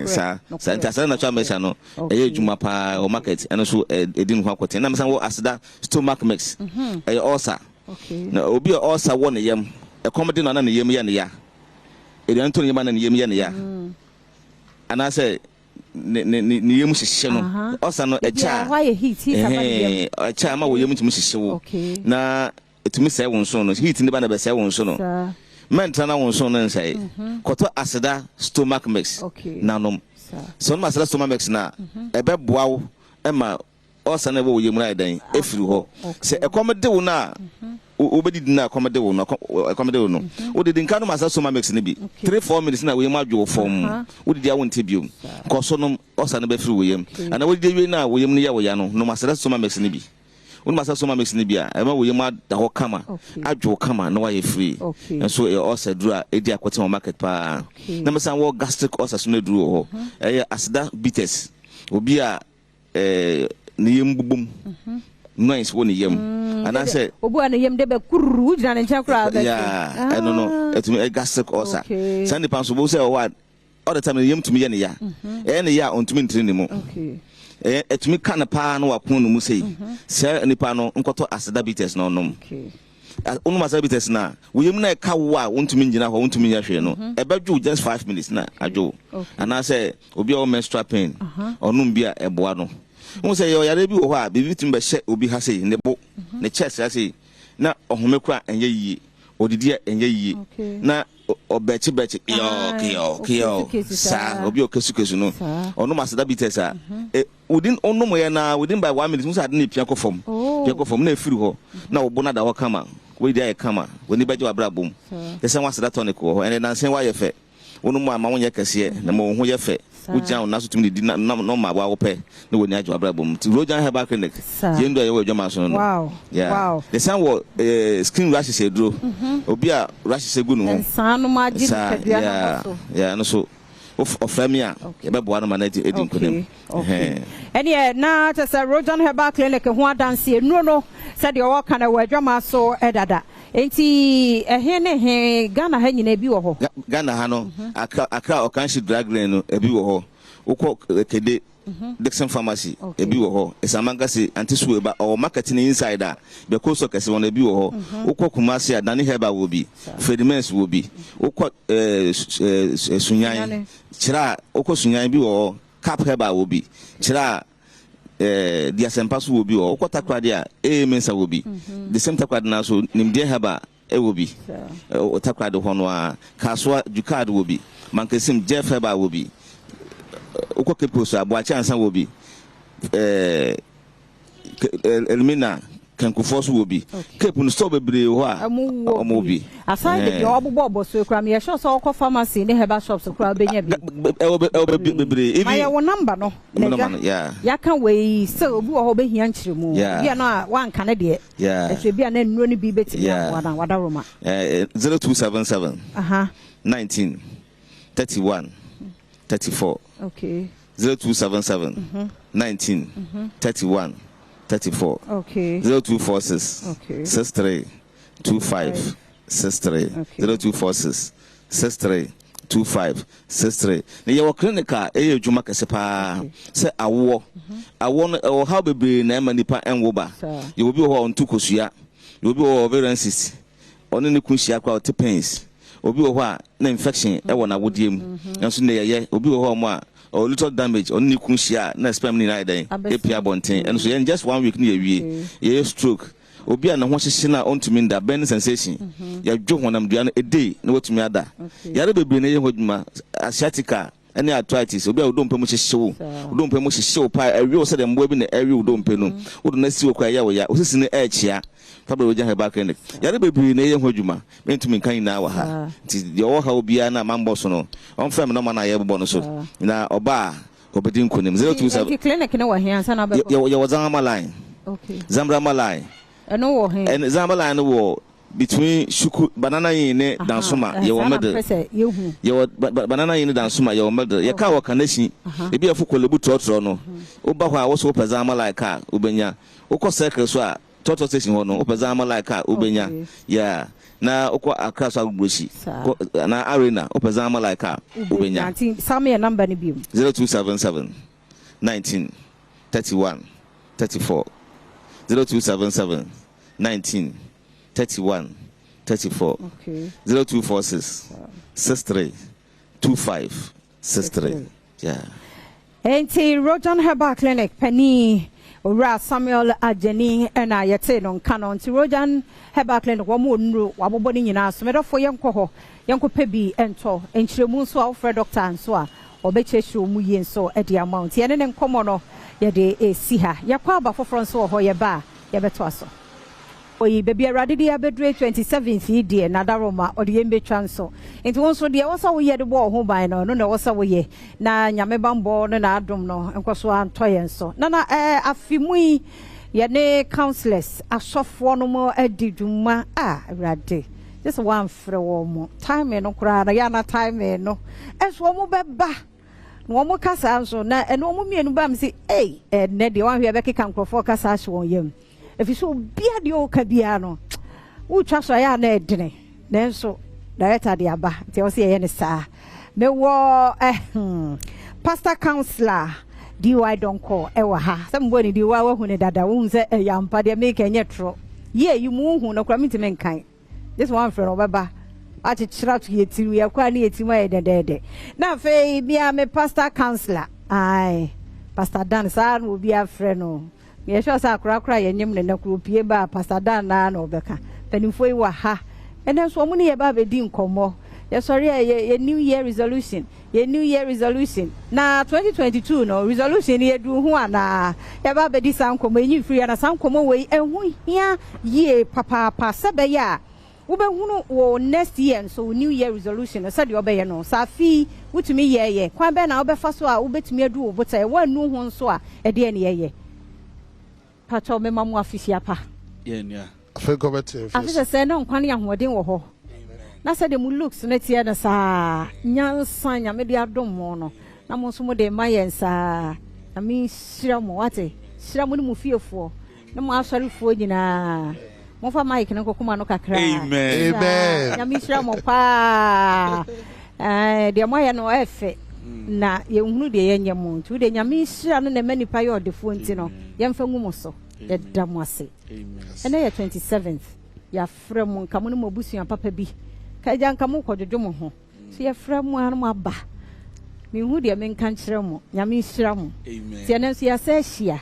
sa ntasa na twa me sa no eye djuma pa o market eno so edin ho akote na me san wo asida stomach mix eye ulcer na obi ulcer wo ne yam e comedy na ne yam ya ne ya e de anto ne yam na ne yam ya ne ya ana say ni yemu hihye no osa no echa echa ma wo yemu tumi hihye wo na etumi sai won so no heat ni ba na be sai won so no mentra na won so no nsai koto aseda stomach mix na nom so no aseda stomach mix na ebe boa wo ema osa na wo yemu na dan efiri ho se ekomede wo na obedi na komede wo no komede wo no wo de dinka no masa soma mix ne bi 3-4 minutes na we ma dwo form wo de dia won tebium ko so no osa na be firi wo yem ana wo de we na wo yem ne ya wo ya no no masa soma mix ne bi wo masa soma mix ne bi a e ma wo yem da ho kama adwo kama na wa ye free and so e osa dura e di akote market pa na masa wo gastric ulcer so na duru ho e asida bitters obi a ne yem bubum noise woni yem ana say obu ana yem de be kurru jina ne chakra be yeah no etumi gastric ulcer sand pan so bo say what all the time yem tumi ye ne ya ne ya ontumi ntiri ne mu etumi kana pa no wakon no mu sei say nipa no nkoto asida bitters no nom onu asida bitters na wo yem na ka wo a ontumi ngina ho ontumi ya hwe no e badwu just 5 minutes na adwo ana say obi o menstrual pain onum bia eboa no won say yo yare bi wo ho a bibi tum be hye obi ha sei ne bo ne chest ha sei na ohome kura enye yie odidi enye yie na obechi yo sa obi okesu no onu masada bites a within onum ye na within by 1 minute musa ne pia ko fom na efiri ho na obo na da ho kama we dia ye kama woni baje wa brabom yesa wasada tonic ho ene na sen wa ye fe wonu mu ama wonye kase na mo ho ye fe Uja na so tumi di no ma wa wo pe na woni ajo abrabom ti Rojan Herbal Clinic yendo ye we adwuma so no wow yeah wow the sun wo skin rashes e duro obi a rashes e gu no ho sanu ma ji kadua na so yeah no so of famia ye be bo na edi nkonem ene na ta say Rojan Herbal Clinic ho adanse enu no said the work na we adwuma so edada enti ehe ne he Ghana ha nyina bi wo ho Ghana ha no aka okanshi drug lane no ebi wo ho ukọ kede Dixon Pharmacy ebi wo ho esamanga se antisu eba o marketing insider be koso kese won ebi wo ho ukọ Kumasi Adani Herbal wo bi Fedimens wo bi ukọ Sunyan chira ukọ Sunyan bi wo Cap Herbal wo bi chira dia sempaso wo bi wo ukọ takwade a mensa wo bi the same takwade na so nimde Herbal e wo bi takwade ho no a kaswa jukad wo bi mankesim Jeff Herbal wo bi uko keposo aboachi ansan wo bi Elmina kankufoso wo bi kepu no store bebre ho a omo bi aside the obobo so kra me sure so okọ pharmacy ne herbal shops kra benya bi bebre even my number no yeah ya kan we so obi wo ho be hia nkyeremu bia no wan kan de e bia na nnuro ni bi beti wada roma 0277 19 31 34 okay 0277 19 31 34 okay 0246 okay 63 25 63 0246 63 25 63 na ye wo clinical e adwuma kese pa se awo no how bebe na ema nipa enwo ba ye obi ho ontu kosua ye obi ho ovarian cyst oni ne kunhia kwa otepens obi ho a na infection e wo na wodiem nso ne ye obi ho mo a or little damage on nikun share na sperm ni na den epia bonten and so in just 1 week ni awie ye stroke obi a na ho hyehye na ontumi nda burning sensation ya dwo honam dua na a day na watumi ada yare bebre na ye hoduma asiatica any arthritis obi a odompe mo hyehye odompe mo hyehye pa awie o se dem bo bi na awie odompe no odo na si okwa ya wo ya osisi ne echia Pablo Rojan Herbal Clinic yare bebre na ye hoduma mentumi kan na wa ha ti de wo ha obi na mambo so no on fam no ma na ye bo no so na oba obedin kunim 027 clinic na wa hia sana be ye wo Zambra line okay Zambra line eno wo he and Zambra line wo between shuku banana yin ne dansoma ye wo medal ye wo banana yin ne dansoma ye wo medal ye ka wo kanashi e bi afo kolebu trotro no wo ba ho a wo so peza amala ka ubenya wo ko circle so a toto station ho no wo peza amala ka ubenya yeah na wo akra so agboshi na arena wo peza amala ka ubenya same number ni bi 0277 19 31 34 0277 19 31 34 0246 63 25 63 yeah enti Rojan Herbal Clinic pani ora Samuel Ajeni na yete no nka nti Rojan Herbal Clinic wo mo nuro wabobo ni nyina so medofo yenko ho yenko pebi ento enchiremu nso a ofre doctor nso a obechehiro mu ye nso e di amount ye ne nkomo no ye de esi ha yakwa aba foforo nso ho ye ba ye beto aso oyi baby arade dia bedre 27th die na daroma ode yembe twanso enti wonso de wosa wo ye de bo ho ban no na wosa wo ye na nyame bambo no na adom no enkoso antoye nso na afimui ye ne counselors asofo no mo adiduma arade just one frɛ wo mo time no kura na ya na time no eso mo beba no mo kasa nso na eno mo mienu ba msi ne de wan hwe be keka nkrofo kasa hye won yam efiso bia de o ka bia no wo twa so ya na edene nenso director de aba te o se ye ne saa me wo pastor counselor DY donko ewa ha sambo ni DY wa hu ne dada wo nse yampa de make enye tro ye yi mu hu no kra mitime nkan this one friend obaba ati chira to yetiru ya kwa ni yetimu ya dedede na fe bia me pastor counselor pastor Dan sa no bia friend no ye sure sa kra ye nyem ne nakro pie ba pastor Dan na no beka panifo yi wa ha ene so mu ne ye ba be di nkomo ye sorry ye new year resolution na 2022 no resolution ye du hu ana ye ba be di sankomo enyi free na sankomo we ehu hia ye papa sebe ya wobehunu wo next year so new year resolution so de obeye no safi wutumi ye kwan be na obefa so a wobetumi adu obota e wanu ho nso a e de ne ye pato me mamu afisi apa ye nia afisa se na nkwan ya hoden wo ho na se de mu looks na tie na sa nyansa nya me de adom ho no na mo nso mo de mayensa na mi shira mo wate shira mo ni mu fiefo na mo asɔrefoɔ nyinaa mo fa mic na kokoma no kakra amen na mi shira mo pa de mo ya no efe na ye hunu de ye nyamo ntu de nyame shira no na mani pa ye odefo nti no ye mfa ngumo so ye da mo ase ene ye 27th ya frɛ mo nka mo no mabusua papa bi ka ja nka mo kɔdwodwo mo ho so ye frɛ mo anu aba mi hu de men kan kyerɛ mo nyame shira mo ti ene so ya sa hia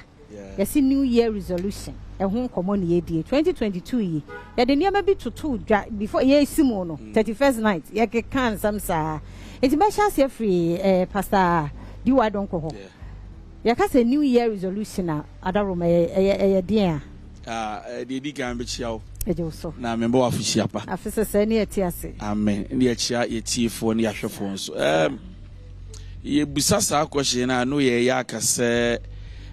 yes new year resolution ehun komo ne yedie 2022 yi ya de niam bi tutu dwa before ye simo no 31st night ye ke kan samsa enti ba sha se free pastor diwa don ko ho ya ka se new year resolution na adaroma ye dia de di kan be chiao eje so na member wa fisi apa afisa se ne eti ase amen ne ya chia ye tiefo ne ya hwefo so ye busasa akwhye na no ye ya akase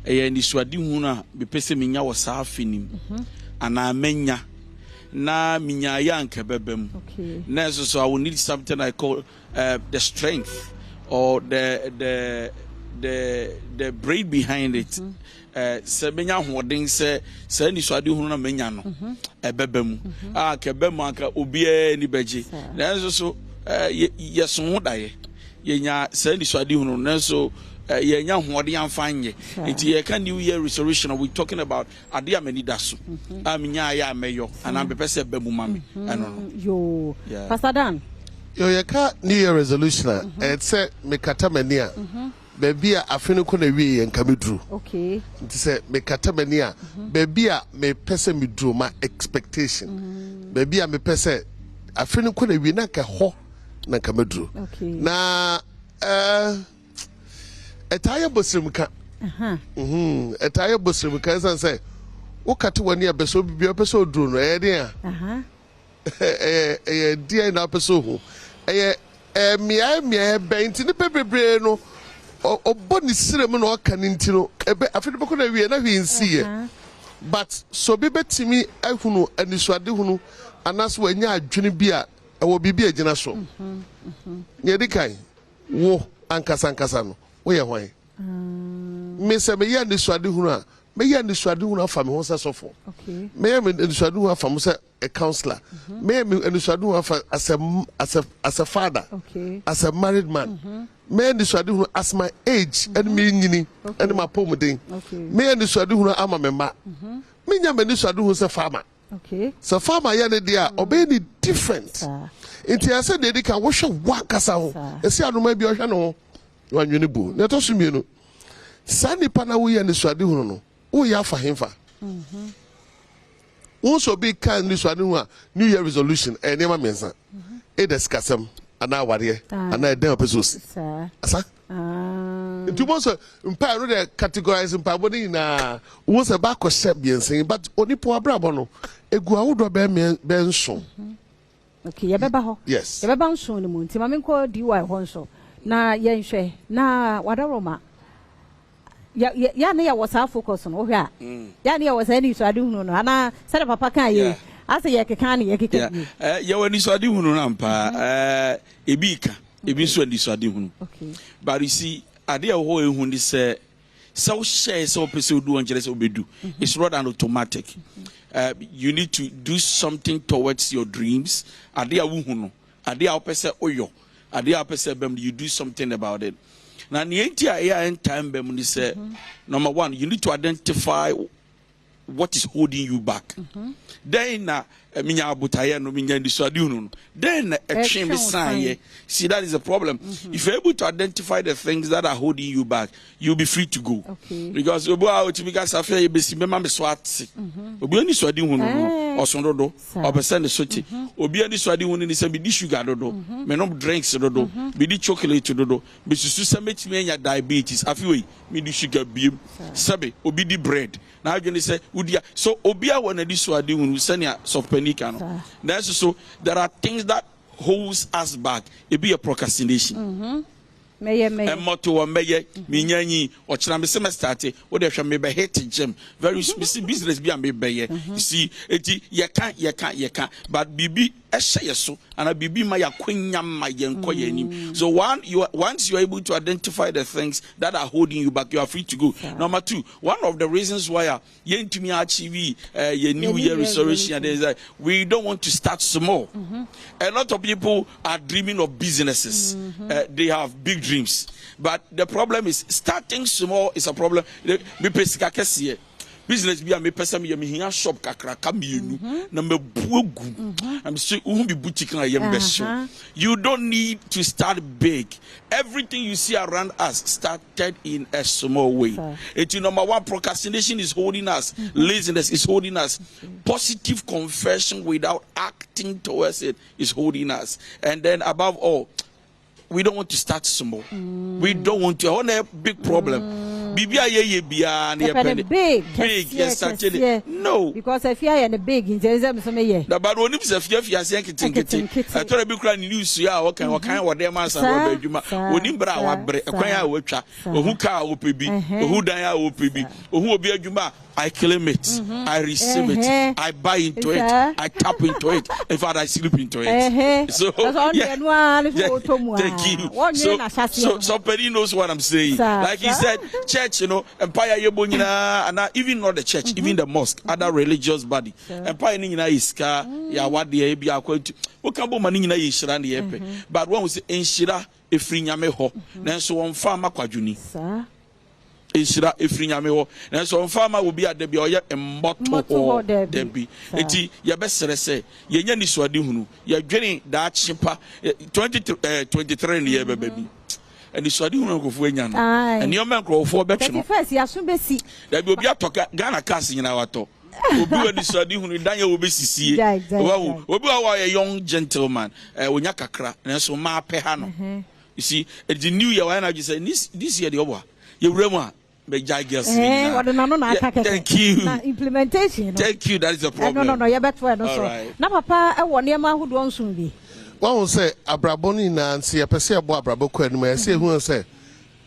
ni swadi hu na bepese minya wo saafinim ana menya na minya ya anka bebem na so I will need something I call the strength or the brain behind it se menya hoden se ni swadi hu na menya no bebem kebem anka obi ni beji na so yeso ho daye yenya se ni swadi hu no na so yenya hoɔden amfanye nti ye can new year resolution we talking about ade amani daso amenya ya ameyo ana bepese bamu mame no yo Pastor Dan yo ye ka new year resolution say me kata mani a baby a afenu ko na wie ye nka meduru okay nti say me kata mani a baby a me pese meduru ma expectation baby a me pese afenu ko na wie na ka ho na nka meduru na etaya bosrimka etaya bosrimka say wo kate wani abeso bibia peso duro no e den a dia na peso hu mia benti ne pebebre no oboni sirem no aka ni ntino ebe afide beko na wie na hwi nsi ye but so bi betimi ahunu anisuade hunu anaso wanya adwene bi a ewo bibia gina so ye dikai wo ankasa no we hwan me se me ya ni swade hunu a me ya ni swade hunu afa me ho se sofo okay me ya ni swade hunu afa mo se a counselor me ya ni swade hunu afa as a father okay as a married man me ni swade hunu as my age and me nyini and my pomodin okay me ni swade hunu ama me ma me nya me ni swade hunu se farmer okay so farmer ya ne dia obey ni different inti ya se de ka wo hwe wa kasa ho esi anoma bi o hwe no wanwene bu na to sumie no sani pana wo ye ni swade hunu no wo ya fa hemfa wo so be kan ni swade hu a new year resolution enema mensa e discussam ana ware ana eden opesos asa nti mo so mpa no de categorize mpa bo ni na wo se ba ko share biensin but onipo abrabo no egu awodo be nso okay ye beba ho yes ye beba nso ni mu nti ma me ko di wa ho nso na yenhwe na wadaroma ya na ya wasa focus no hwe a ya na ya wasa ni so ade hunu no ana sɛ de papa kan ye ase ye keka ne ye keka ye wani so ade hunu na mpa ebi so ade so ade hunu okay but you see ade a ho ehun di sɛ so share so person do on so bedu it's not an automatic you need to do something towards your dreams ade a wo hunu ade a opese oyo ade a opese bem you do something about it. Now, the time number one, you need to identify what is holding you back. Then, then a sign. See, that is a problem. If you're able to identify the things that are holding you back, you'll be free to go. Okay. Because you go out to because I feel you be swat. Obi ani swadi hunu or sondodo or percent soti. Obi ani swadi hunu ni se bi di sugar dodo. Me no drinks dodo. Bi di chocolate dodo. Bi susu se metime nya diabetes. Afi we me di sugar biem. Sabe obi di bread. Na adwene se udia so obi a wona di swadi hunu se ne sofpani Nikano. That's so there are things that holds us back. It be a procrastination. And motto or mayor, Minyani, or Chram started, what they shall maybe hate gym. Very business be a maybe. You see, you can't, but Bibi, a say so, and a Bibi my queen yam my young koyenim. So once you are able to identify the things that are holding you back, you are free to go. Number two, one of the reasons why yen to me achieve your New Year restoration is that we don't want to start small. A lot of people are dreaming of businesses. They have big dreams, but the problem is starting small is a problem. Business be a me person me here shop kakra kamienu na me buogu. I'm saying be boutique na yem. You don't need to start big. Everything you see around us started in a small way. It's number one, procrastination is holding us. Laziness is holding us. Positive confession without acting towards it is holding us. And then above all, we don't want to start small. We don't want to own a big problem. Bibia ye big, yes, actually. No, because if you are in a big in the but when it's a few I told a big clan news, yeah, what kind of them answer when you bra, a watcher, or who car will be, who die will be, or who will be a juma. I claim it, I receive it, I buy into it, I tap into it, in fact, I sleep into it. So, thank you. So Perry knows what I'm saying. Like he said, church, you know, Empire Yebonina, and even not the church, even the mosque, other religious body. Empire Nina is car, ya what the Abia are going to. Okabo Manina is Shirani Epe. But one was in Shira, a free Yameho, then so on Farmer Quajuni. Ishira Ifrinyameo, and so farmer will be at the Bioya and Motto Debbie. Eti, your best say, Yen is Swadihunu, you're getting that cheaper 23 year baby. And it's Swadihunu of Wenyan, and your man grow for better. First, you assume Bessie. There will be a Ghana casting in our talk. Daniel will be see. Well, a young gentleman, when Yakakra, and so Ma Pehano. You see, it's the new year, and I just say this year the over. You remember. Thank you. Implementation. Thank you. That is a problem. No. You better. All right. Now, Papa, I want your man who don't soon be. One will say, Abraboni Nancy, a Persia boy, Abrabo, and may say, who will say,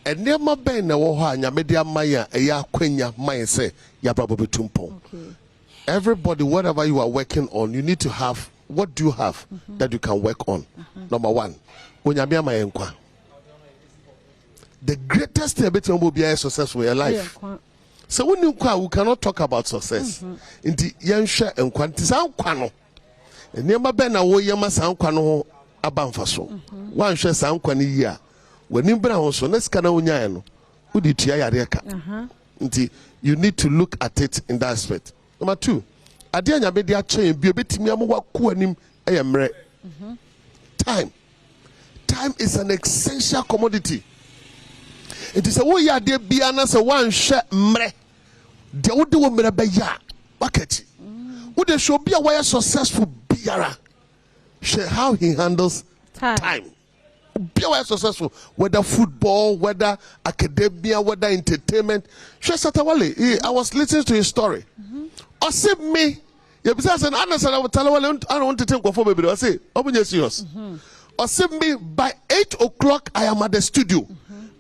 and near my ben, no one, ya media Maya, a ya quenya, Maya say, ya Brabo Tumpo. Everybody, whatever you are working on, you need to have what do you have that you can work on. Number one, when you are my enqua. The greatest thing about will be successful in your life. So when you cannot talk about success in the young share and quantity quano. And never been a way yama sound quano abanfaso. One share sound quani year. When you brown so let's canoe yano. Who did Tiareka? You need to look at it in that aspect. Number two, I dare not be the chain, be a bit me kuanim I am re. Time. Time is an essential commodity. It is a way ya de biana se one share mre. De wo de wo mre be ya. Wakati. Wo de show be a way successful biara. Share how he handles time. Be a way successful, whether football, whether academia, whether entertainment. Share Satawale. I was listening to his story. I said me. You be saying answer I will tell I don't want to think of baby. I say, open your serious. I said me by 8 o'clock I am at the studio.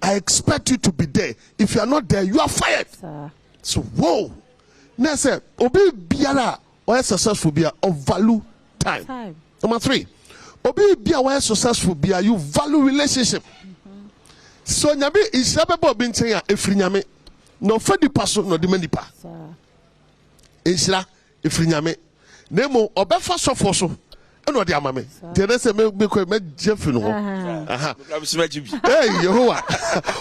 I expect you to be there. If you are not there, you are fired. So, whoa. Now, say, Obi Biara, or successful Bia, of value time. Number 3, Obi Bia, or successful Bia, you value relationship. So, Nabi is never been saying, if Rinyame, no Freddy Passo, no Dimenipa. Isra, if Rinyame, Nemo, or Befa Sofoso. No, dear mammy. There say me Jeff no. Hey, Yehovah.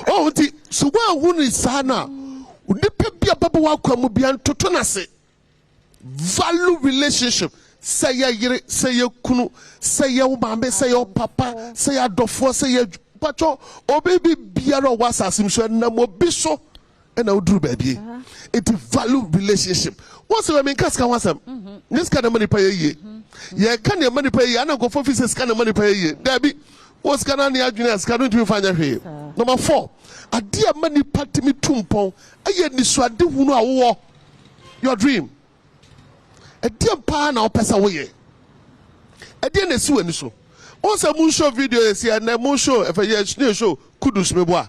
Oh, so what who is sana? Unipe bia baba wa kwa mu bia ntoto na se. Value relationship. Say ya yire, say ya kunu, say ya umame, say ya papa, say ya dofo, say ya pacho. O baby biara was asim so na mo biso. And I would do baby. It value relationship. What's the mean? Kaska wasam. This kind of money pay ye. Yeah, can your money pay? I don't go for physics kind of money pay ye. Debbie, what's going on here? Can't you find here? Number 4, a dear money party me tumpon. I yet this one do know your dream. ɛdeɛ paa na ɔpɛ sɛ woyɛ ɛdeɛ na esi wɔ ni so ɔsɛ mo show video esi ɛnɛ mo show ɛfɛ yɛ show kudus meboa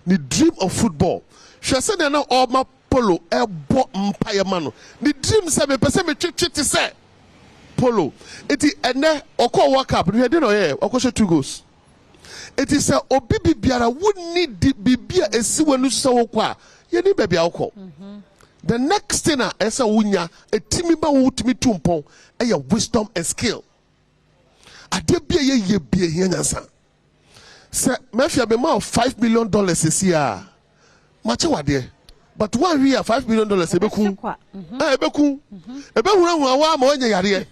the dream of football hwɛ sɛ deɛ na ɔma polo ɛbɔ mpaeɛ ma no the dream sɛ mepɛ sɛ metwetwe te sɛ polo eti ɛnɛ ɔkɔ world cup hwɛ deɛ na ɔyɛ ɔkɔhyɛ 2 goals eti sɛ obi bibiara wonni bibia esi wɔ ni so sɛ wokɔ a yɛni baabi a wokɔ the next thing a ɛsɛ wonya etimi ba wo timi tu mpɔn ɛyɛ wisdom and skill adeɛ bi a yɛyɛ bi ehia nyansa sɛ mɛfia bɛ ma $5 million esi a makyɛ wadeɛ but one year $5 million ebeku ebeku ebehura wa ma onye yareɛ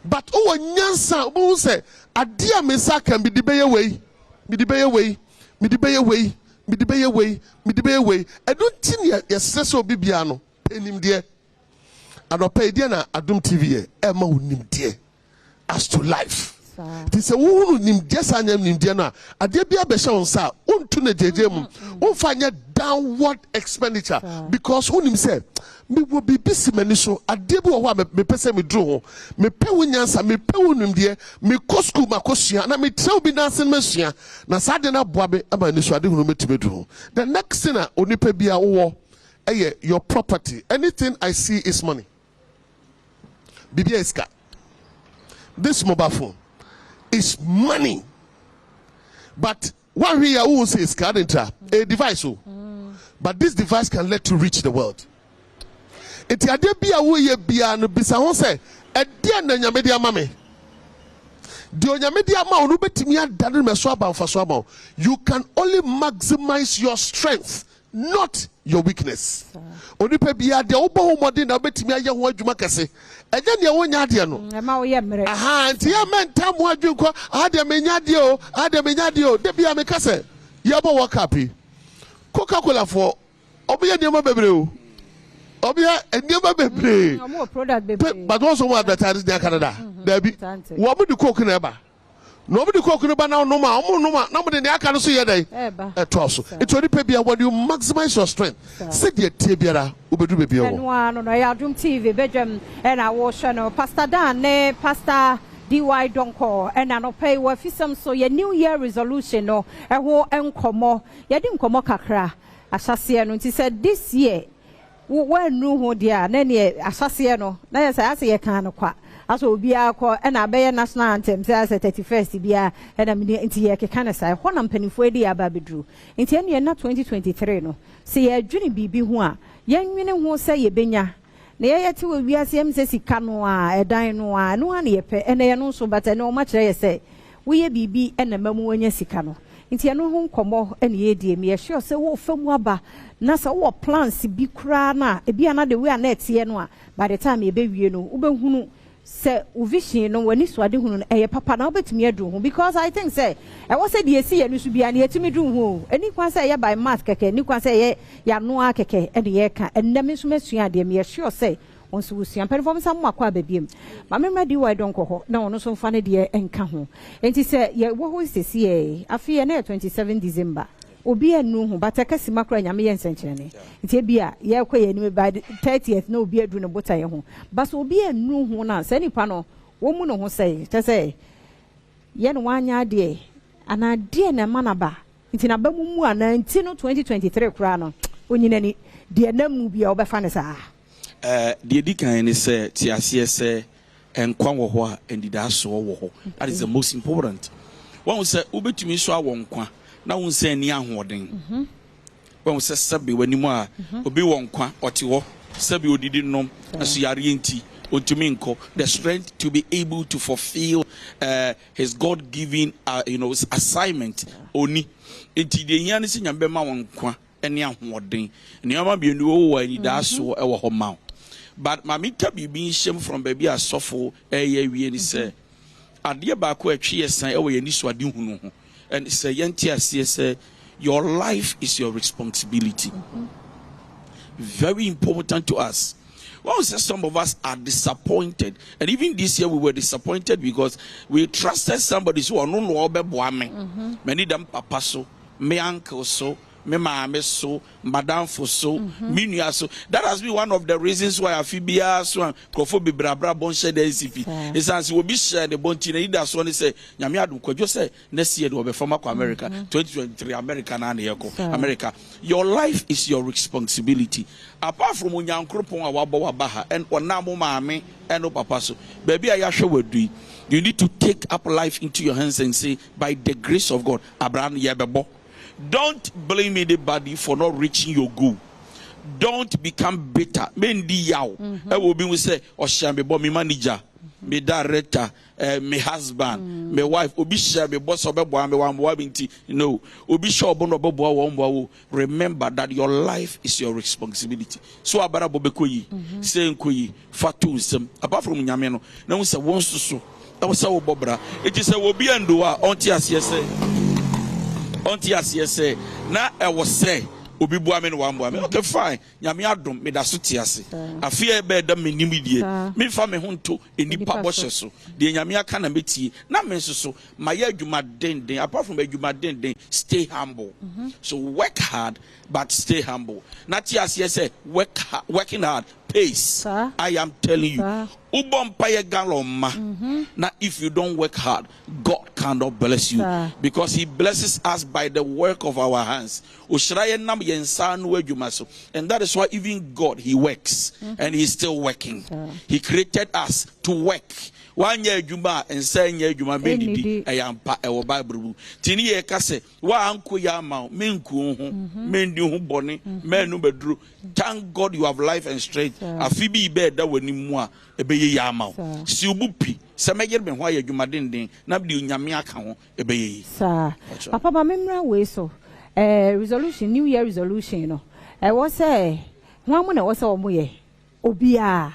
but o nyansa o say adeɛ a me sa kan bi de bɛyɛ wei me de bɛyɛ wei me de bɛyɛ wei me de bɛyɛ wei me de bɛyɛ wei ɛdo tin yɛ stress obi bia no penim deɛ adɔpɛ deɛ na Adom TV yɛ ɛma onim deɛ as to life ti sɛ wo nim deɛ sa nya nim deɛ no a adeɛ bia bɛhyɛ wo nsa wontu na jeje mu wonfa nya downward expenditure because who nim say me wo bibi si mani so adeɛ bi wɔ hɔ a me pɛ sɛ me duro ho me pɛ wo nyansa me pɛ wo nim deɛ me kɔ school ma kɔ sua na me trɛw bi nansen me sua na saa de na boa be ama ni so ade hunu metime duro the next thing a onipa bia wo ɛyɛ your property anything I see is money bibia iska this mobile phone is money but one way I won't say is a device but this device can let you reach the world it ade bia wo ye bia no bisa ho say e dia na nyame dia ma me de onyame dia ma onu betimi adare me so aba mfa so aba you can only maximize your strength not your weakness onipa bia de wo bo ho modin na betimi aye ho adwuma kese eje ne wo nya de no ma wo ye mre aha nti ya menta mo adwunko ade me nya de o de bia me kase ye bo work up Coca-Cola for obiya de ma bebre o obiya enema bebre mo product bebre but also mo advertise in Canada there be wo mo de coke na ba no mo de coke no ba na no ma na mo de ne aka no so ye dai etoso it only pay bia when you maximize your strength say the tie biara obedu be bia wo no ya Adom TV Badwam and I wash no Pastor Dan ne Pastor DY Donko and I no pay wa fisam so your new year resolution no e ho enkomo ye di nkomo kakra asase no nti said this year wo nu ho dia na ne asase no na ye say ase ye kan no kwa aso obi akọ e na be national anthem say 31st bia e na me nti ye keka na sai ho na mpanifo edi aba bedru nti enu ye na 2023 no say ye adwene bibi ho a ye nwene ho say ye benya na ye yete wo wiase em se sika no a edan no a no na ye pe ene ye no so bata ne o ma kire ye say wo ye bibi e na mamu wanya sika no nti eno ho nkomo ene ye die me ye sure say wo famu aba na say wo plans bi kura na e bia na de we na etie no a by the time ye be wie no wo be hunu say vision no wani so ade hunu eye papa na obetimi adu ho because I think say e wo say de esi ye no so bia na yetimi du ho eni kwan say ye by math keke eni kwan say ye ya no a keke ene ye ka enna so masua de me sure say on so usua performance am akwa babiem ma me madi why don ko ho na ono so mfa ne de enka ho enti say ye wo ho sesi ye afi ye na 27 December obi anu ho batakasi makra nyame ye nsenkyene nti bia ye kwa ye ni by 30th na obi adu ne bota ye ho bas obi anu ho na se nipa no wo mu no ho sei te say ye no wanya de ana de na manaba nti na ba mu ana nti no 2023 kra no onyinani de na mu bia obefa ne saa de di kan ni se ti ase se enkwa wo ho a endida so wo ho that is the most important one say obetumi so awon kwa na won say ni ahoden when say sabi wanimu a obi won kwa oti ho sabi odidi nom aso yare enti otumi nko the strength to be able to fulfill his God given assignment oni enti de yan se nyambe ma won kwa ene ahoden ne ama bienu wo wa ni da so e wo ho ma but mamika bibi shem from baby asofo wie ni say ade ba ko atwi yesan e wo yani so ade hunu ho and say say your life is your responsibility. Very important to us. Well, some of us are disappointed, and even this year we were disappointed because we trusted somebody who are no Badwam. Many them papa so, me uncle so, me maame so, madam for so, minua so. That has been one of the reasons why I feel biya so and krofo be brabra bon share the NCP. It's as we be share the bon tina ida so ne say nyame adom kwadwo say next year we be from America 2023 America na na America. Your life is your responsibility. Apart from onyankropon a wabo wabaha and onamo maame and papa so baby ayahwe wadui. You need to take up life into your hands and say, by the grace of God, Abraham Yabebo. Don't blame anybody for not reaching your goal. Don't become bitter. Mendi yaw. I will be say, Oshambe, me manager, me director, me husband, me wife, Obisha, me boss of me no. Obisha Bono. Remember that your life is your responsibility. So Abara Bobekoyi, saying Koyi, Fatusum, apart from Yameno, now we say once to so. Bobra. It is a wobi and doa onti asiyese na I was say obi buamen wambuame. Okay, fine. Nyame adom me da so tiase. Afia be da me nimidie. Me fa me honto enipa boshe so. De nyame aka na metie. Na me so maye adwuma den. Apart from adwuma den, stay humble. So work hard but stay humble. Na tiase say working hard pays. I am telling you. Now, if you don't work hard, God cannot bless you because He blesses us by the work of our hands. And that is why even God, He works and He's still working. He created us to work. 1 year juma and 7 year juma mendidi ayampa e wo Bible tini ye kase wa anko ya ma menku ho mendi ho bone menu beduru. Thank God you have life and strength. Afibi be da wani mu a ebeye ya ma si obupi se megere be ho ayadwuma denden na bi nyame aka ho ebeye yi sa papa ba memra we so resolution new year resolution no was say ho amu na was say omo ye obia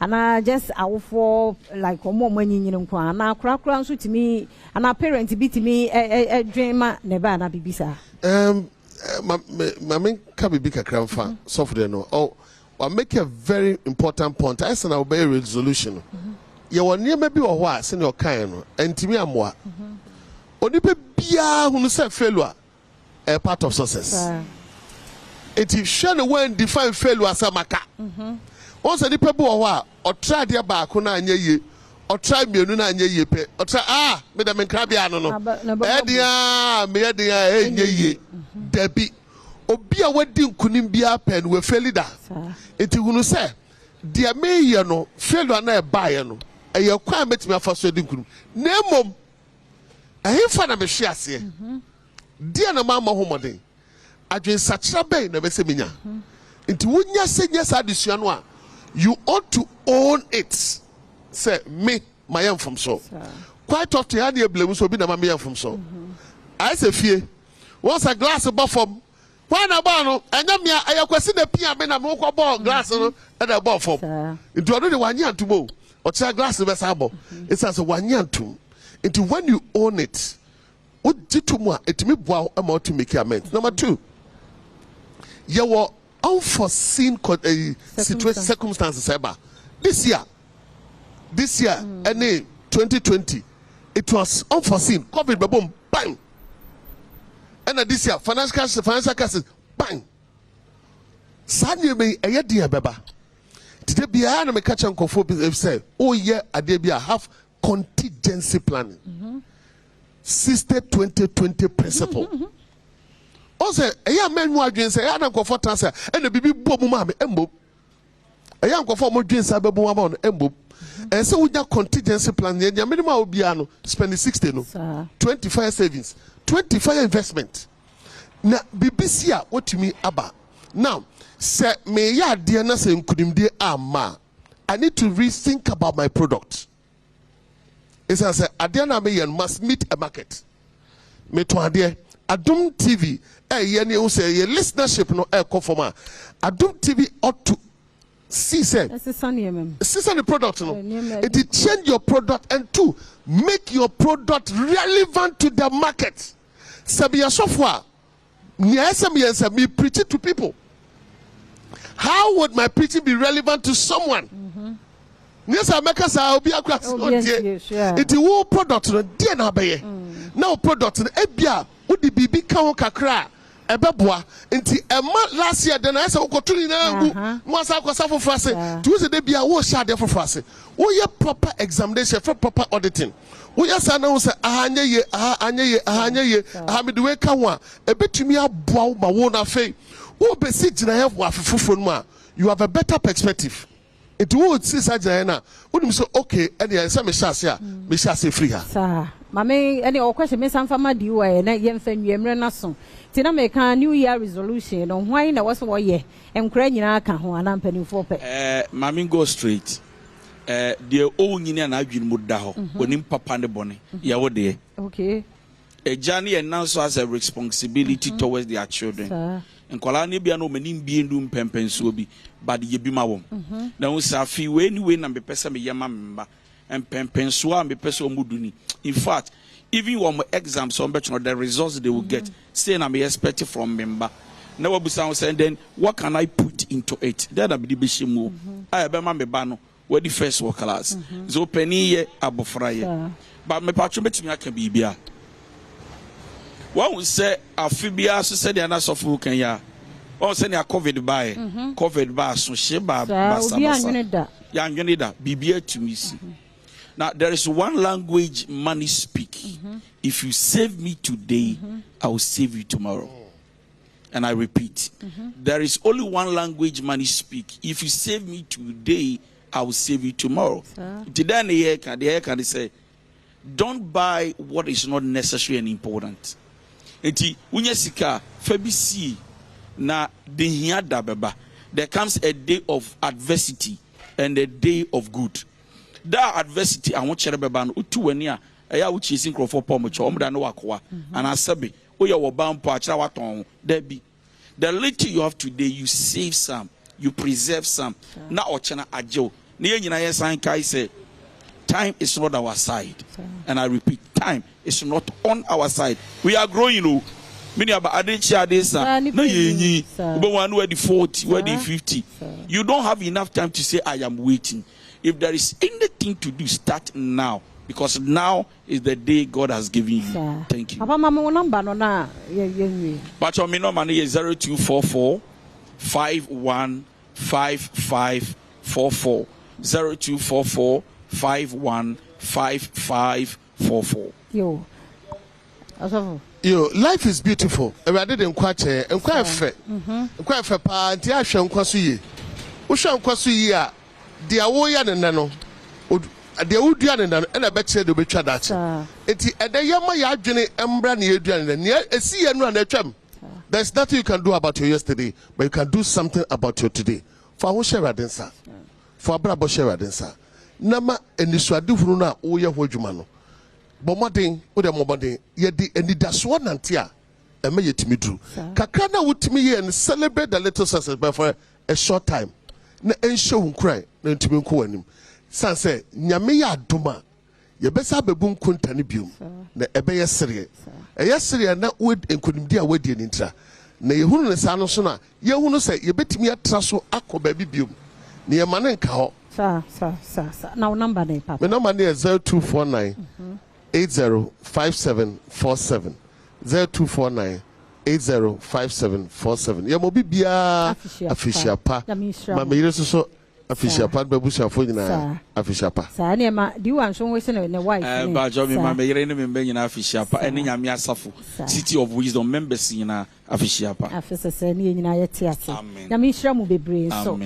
and just our for like omo manyinyin nkwa na kura nso timi and parent bi timi dream neba na bibisa mamen ka bibi kakra mfa software no oh I make a very important point. I said I'll be a resolution. You will never be a wa senior kind and timi amwa only be bia who say failure a part of success. It is shown when define failure as a maka. Once a people or try their back on ye or try me na ye pe or try madam Crabiano no Edia media ye Debbie Obia wedding kunim bia pen we failida. It will say dear may you no failure na buy no a your crime met me for wedding kunum name a him fan me share say dear na mama homodin adwen sachra bay na be se minya nti wonya se nya sa adesua no a you ought to own it. Say me my am from so quite often had you blame so be na me am from so I say fear once a glass above from when about no enya me ayakwasi na pia me na me kwa ball glass no e da ball from nti odo de wanya ntumo o cha glass be sabo it's as wanya ntum nti when you own it o ditumu a etimi boa am to make amends. Number 2 you were unforeseen circumstances ever. This year, any 2020, it was unforeseen. COVID, boom, bang. And this year, financial crisis, bang. Suddenly, me a year dear beba. Today, be a me catch and conform. Say, oh yeah, I did be a half contingency planning. 60-20-20 principle. Also, a young man who adwins say, I don't go for answer, and the baby boom mammy, embo. A young go for more dreams, I bebo on embo. And so we have contingency plan, the minimum biano, spending 60 no, 25 savings, 25 investment. Now, BBC, what to me about now, say, may ya dear Nasa couldn't be ma. I need to rethink about my product. It's as a Adana Mayan must meet a market. Me to adhere. Adom TV, yeni who say your listenership no conforma. Adom TV ought to see say the product no. It change your product and 2 make your product relevant to the market. Sabia software, me preach it to people. How would my preaching be relevant to someone? Yes, I make us be a class. It will product no dear na be. Now product no ebia. Would the baby count kakra ebeboa nti ema last year den I say okotuni na ngu mo asa akosa fofrase to say dey bia wo sha dey fofrase wo ye proper examination for proper auditing wo ye sa na wo say ahanye ye me de we ka ho a ebetumi aboa wo ma wo na fe wo be si gina he wo afefofo no a you have a better perspective. It would see Sajana, wouldn't so okay, and the answer Misha free her. Sir, Mammy, any question, Miss Anfama, you are a young fan, you are Tina make a New Year resolution on why I was 1 year and crying I can hold an penny for pay. Mammy go straight. The old Union Agin Mudaho, when in Papa and the Bonnie, Yawode. Okay. A journey announced as a responsibility towards their children. And Kolani be no meaning being doom pempensubi, but ye be my wom. Now, Safi, when and be person be yama member, and pempensua and be person muduni. In fact, even one exams on better the results they will get, saying I'm expected from member. Never be sound saying, then what can I put into it? That be the bishimu. I have a bano, where the first work class. So penny abofraye. But my patronage me I can be beer. One will say Amphibia, so said the answer of who can ya. Or send a COVID by COVID by so sheba. Young Unida, BBA to me. Now there is one language money speak. If you save me today, I will save you tomorrow. And I repeat, there is only one language money speak. If you save me today, I will save you tomorrow. Today the air can say, don't buy what is not necessary and important. Enti unye sika febisi na de hia da beba. There comes a day of adversity and a day of good. That adversity I want chere beba no utu wani a eya wo chasing crofo pomocho omda no wakoa and asabe oya wo bampo a kira waton there be. The little you have today, you save some, you preserve some. Na ochena ajo. Ne nyina yesan kai say time is not our side. And I repeat, time is not on our side. We are growing, many about addition this no ye but one where the 40, where the 50. You don't have enough time to say I am waiting. If there is anything to do, start now. Because now is the day God has given you. Thank you. But your minimum money is 0244 515544 0244 515544. Yo, life is beautiful. I didn't quite and quite fair. Quite fair party. I shall quasi. We shall quasi ya. The awoya and nano. The Udian and I bet you the better that. It's a day yama yajini embra near and near a sea and run a tram. There's nothing you can do about your yesterday, but you can do something about your today. For who share densa. For a brabo share densa. Nama and the Swadufuna, O ya Wojumano. Bomading, or the Mobading, yet the and the Daswan and Tia, and may it me true. Kakana would me and celebrate the little success but for a short time. Na ensure cry, no to be coin. Sanse, Nyamia Duma, ye besa bebum kuntanibium, na ebeye serie. A yesterday na wood and couldn't be a wedding intra. Na Yehun Sanosona, Yehunu say, you bet me a trasso aqua baby bium. Near Manenka. Sir. Now number name, Papa. My number is 0249 805747. 0249 805747. Yamobi Bia Afisha Pa. Mamma so Afisha Pa Babusha Funa Afisha Pa. Sanema, do you want some way in a wife? But Johnny, my maiden in Afisha Pa, and Yamia Safu, City of Wisdom members in Afisha Pa. Afisa Sani in Ayatias. Yamisha will be brave. So,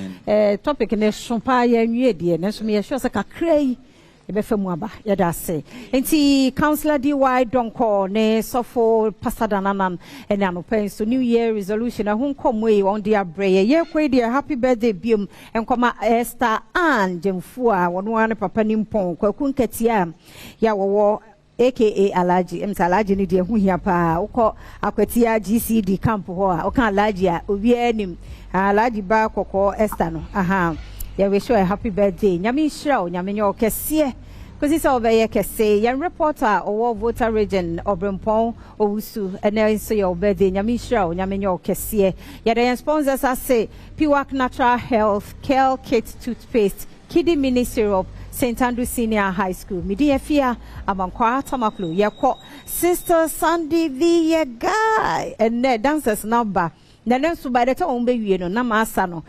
topic in a champagne and ye, and so me assures like a cray. Ebefemuaba yada say enti councillor DY Donko ne sofo pastor dananan ene anopen so new year resolution ahun komwe on dia breye ye kwe dia happy birthday biom enkoma Esther Ann Jemfua wono ane papa nimpon kwaku nketia ya wowo aka Alaji Alaji ni de hu hia pa ukọ akwatia GCD camp ho a uka Alaji a obi anim Alaji ba kokọ Esther no aha. Yeah, we show a happy birthday. Nyami show, nyami nyo kesiye. Because it's over here kesiye. Yan reporter or voter region Obrempon Owusu. And now it's your birthday. Nyami show, nyami nyo kesiye. Yeah, the sponsors are say Piwak Natural Health, Kel Kit Toothpaste, Kidney Mini Syrup, St. Andrew Senior High School. Media Fia, Amankwa Tamaklu, Yako, Sister Sandy the guy, and dancers number. Then so by the time we no Namasano,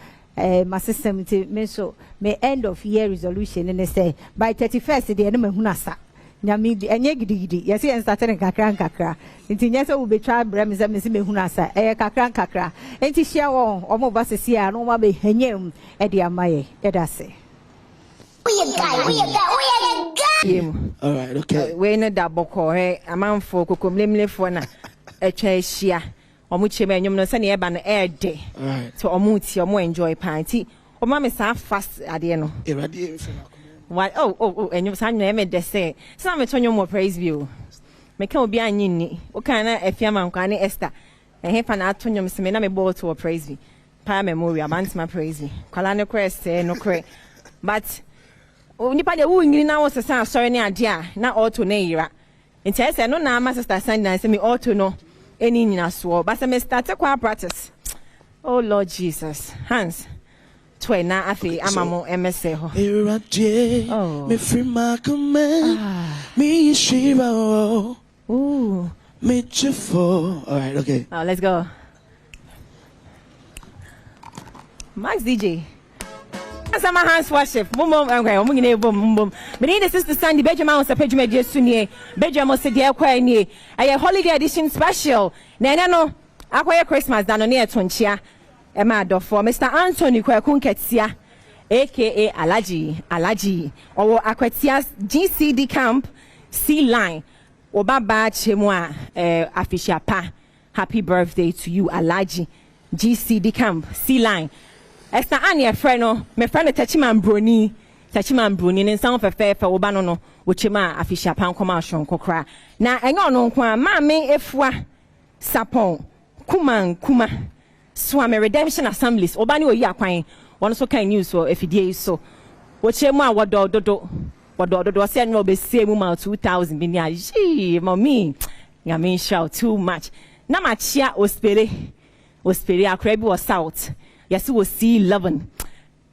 my system to so may end of year resolution and they say by 31st the enemy Hunasa. Nyami enye gidi yes and started kakra nti nyese wo betwa brem ze mesi mehunasa kakra enti hia wo omo basesi a no ma be hanyem e de amaye e da se we a guy all right okay we no da boko amanfo kokomlemlefo na etwa hia omo chema enyum no se ne e ba no e de so omo ti omo enjoy party omo me sa fast ade no erade what and you sang name de say some me tonyo more praise view me can obi anyi ni o kan na afiama nkwane Esther he fa na atonyo me se me na me ball to praise view pa memory abantima praise view kwala ne crest no cre but nipa de wo ngini na wo sesa sorry ne ade a na auto na yira nti ese no na ma sister Sunday say me auto no eni nyina so but se me start kwa practice oh Lord Jesus hands na afi amamo MSA ho irade me free my command me shiva ooh me chifo all right okay let's go Max DJ Asama hands worship mum okay omu nyine bom me need the sister Sandy Badwam on sapejuma die sunie Badwam o se die kwa nie aye holiday edition special na ene no akoye Christmas da no ne etonchia Emma Dofo, Mr. Anthony Kwakunketia, aka Alaji, or Aquatias GCD Camp, C Line, Obaba Chemwa, Afisha Pa. Happy birthday to you, Alaji, GCD Camp, C Line. Esther Anya Freno, my friend Tachiman Bruni, and some of a fair for Obanono, which ma Afisha Pan commercial kokra. Na engon kwa ma me efwa sapon, kuma. Swami Redemption Assemblies obani oyi akwan won so kan news so efidie so wo chemu a wodo say no be say mu ma 2000 bi ni a ji mommy nyame shout too much na ma chia ospere akra bi was south yes wo C11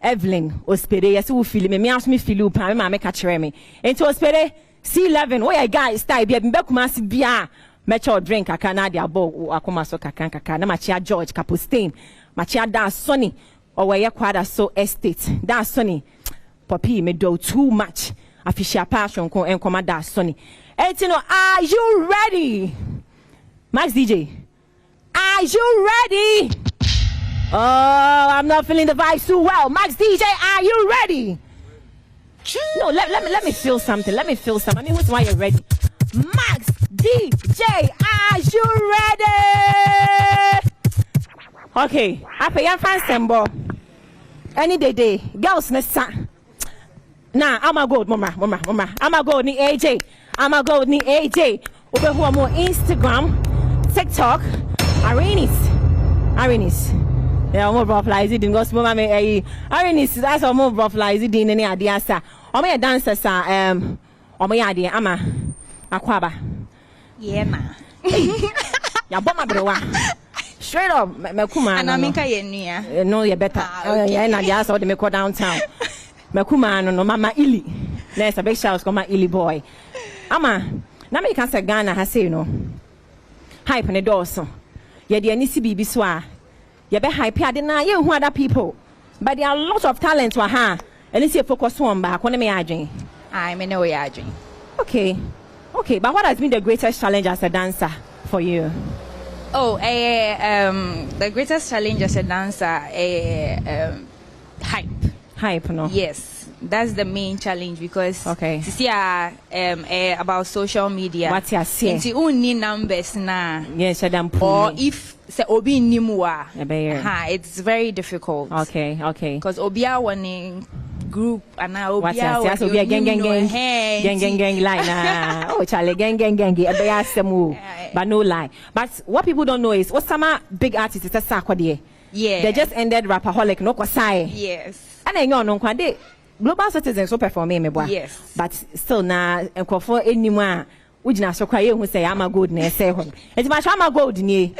Evelyn ospere yes wo feel me ask me feel pa me ma me ka kire me enti ospere C11 wo ya guy style bi be kuma si bia Metro drink akana dia bo akoma so kaka na machia George Capustain machia da Sonny or where kwada so estate da Sonny Poppy me do too much official passion ko enkoma da Sonny etino are you ready Max DJ are you ready oh I'm not feeling the vibes too well Max DJ are you ready no let me feel something I mean who's why you're ready Max DJ, are you ready? Okay, I pay your fan symbol. Any day, girls, Nessa. Nah, I'm a go, mama. I'm a go ni AJ. Over who are more Instagram, TikTok, Arenis. Yeah, more butterflies. It didn't go small, mama. Arenis, that's all more butterflies. It didn't any idea, sir. Or my dancer, sir. Or my idea, Ama. Akwaba. Yeah, ma. Ya bomba browa. Straight up, me kuma. And Amika ye no, you better. Yeah, na dia so de me go downtown. Me kuma no mama Ili. There's a big shout come Ili boy. Ama, na me kan say Ghana ha say no. Hype ne door so. Ye de ani si bibi so a. Ye be hype ade na ye hu other people. But there are a lot of talent wa ha. And see focus on ba ko na me adwen. I me know we adwen. Okay, but what has been the greatest challenge as a dancer for you? Oh, the greatest challenge as a dancer, hype. No? Yes, that's the main challenge because see about social media. What you see? It's only numbers na. Yes, or if say obi nimwa, it's very difficult. Okay. Because obia warning. Group and now gang line na oh Charlie gang but no lie but what people don't know is what some big artists is a they just ended Rapaholic no kwasai yes and then no kwade global citizens so perform me boy yes but still na enkofo enima ujina so kwaye hu say am gold na say ho enti ma sha am gold ni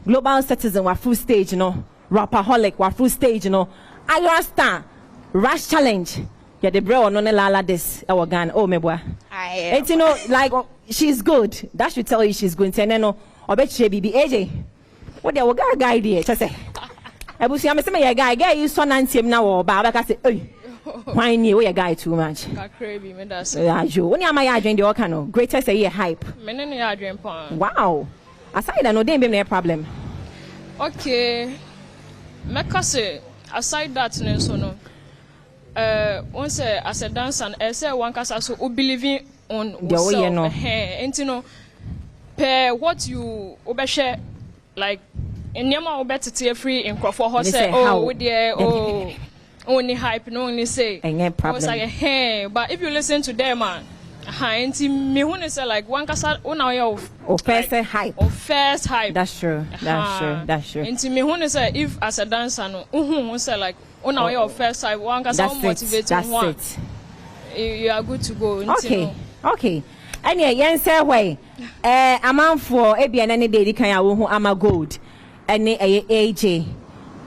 global citizen wa full stage no Rapaholic wa full stage no Iron Star Rush Challenge Yeah, the bro no lala this our Ghana. Oh, meboa. And you know, like she's good. That should tell you she's good. And no, I bet she be AJ. What the guy there? Just say. I will see. I'm saying, my guy, you so nancy now or Baba. I say, hey, why you a guy too much? Crazy, me that's. Yeah, you. When you my agent, the kind of greatest a year hype. Me no your agent pan. Wow. Aside that, no, there be no problem. Okay. Me say aside that, no so no. One say as a dancer, I say one kasa so believing on yourself. And you know, per what you obeshare, like in Yama obetity free in Crawford say, oh, with the oh, only hype, no only say. Ain't problem. Like, hey, but if you listen to them, man, and me who say like one kasa on our first hype. Or first hype. That's true. That's true. That's true. And me who say if as a dancer, no, say like. On our first side, one can sound motivating one. You are good to go. Okay, okay. And yeah, say way. A man for ABN any day, can you ama gold? And AJ.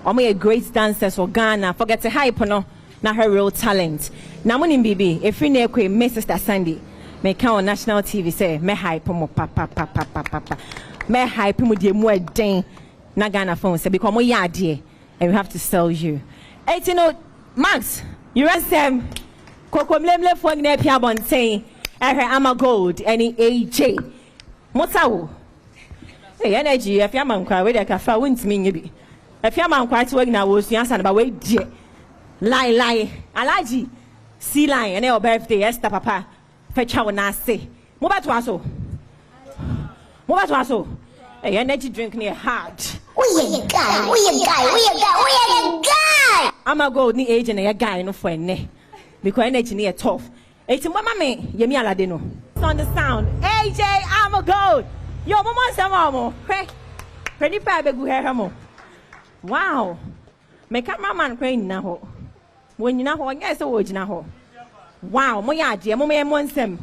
A great dancers for Ghana. Forget the hype, no. Now her real talent. Now, money BB. If you know, Miss Sister Sandy, me count on national TV say me hype mo pa. Me hype mo die mo den. Na Ghana phone say because mo yadie, and we have to sell you. Hey, you know, Max, you rest them. Coco Mlemle for Nepia Bontain, Ama Gold, any AJ. Motawo. Hey, energy, if your man cry, where the cafe wouldn't mean you be. If your man quite working, I was answered about wait, dear. Lie, Alaji, sea line, and your birthday, Esther Papa, fetch our nasty. Move to us. Hey, energy drink near heart. We a guy. I'm a gold ni agent and a guy no friend ne. Because energy near tough. It's mama me, Yemi Aladino. On the sound. AJ, I'm a gold. Yo, mama Samamo. Pretty bad go here. Wow. Me cameraman crane now. When you know, I guess a word now. Wow, my dear, Mommy Monsem.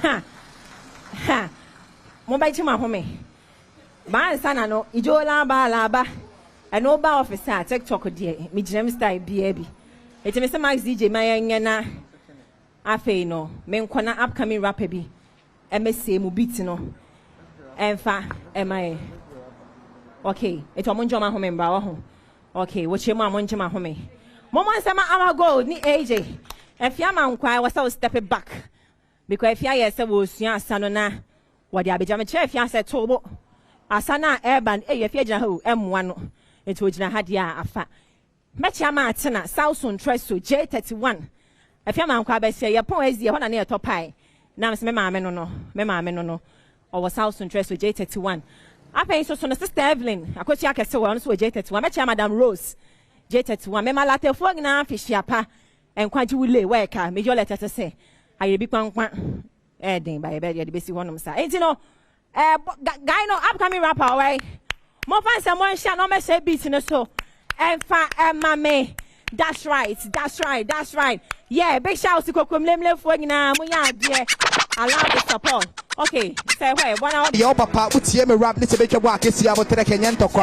Ha. Mobile to my home. My son, no, Ijola Laba, and no bar officer, TikTok, dear, me James style, baby. It's Mr. Max DJ, my yana. Afe no, men kwana upcoming rapper be. MSC Mubitino. And fa, am I? Okay, it's a monjama home in Bawa. Okay, what's your mom monjama home? Mama sama our gold, ni AJ. If your man cry was so stepping back. Because if ya said was your son na. What the Abijama chef ya said tobo. Asana urban if ya jahu M1 it would na had ya afa. Mecha Martina, South Sun Treso J31. If your man crab say your poesia one near top high. Now it's me mamma no. Or South Sun Treso J31. I pay so soon sister Evelyn. I could check a so on so J31. Mecha Madam Rose J31. Mema latte for na fish yapa and quite you will lay worker. Major letter to say. I be quang. Ding by a bed, the basic one of them. And you know, guy, no upcoming rapper, right? More fun, someone shall not mess a beat in the so. And mammy, that's right. Yeah, big shout to Coco Lemle for now. Dear, allow the support. Okay, say where 1 hour. Yo, papa, what's here? Me rap little bit of work. It's here about the Kenyan talk.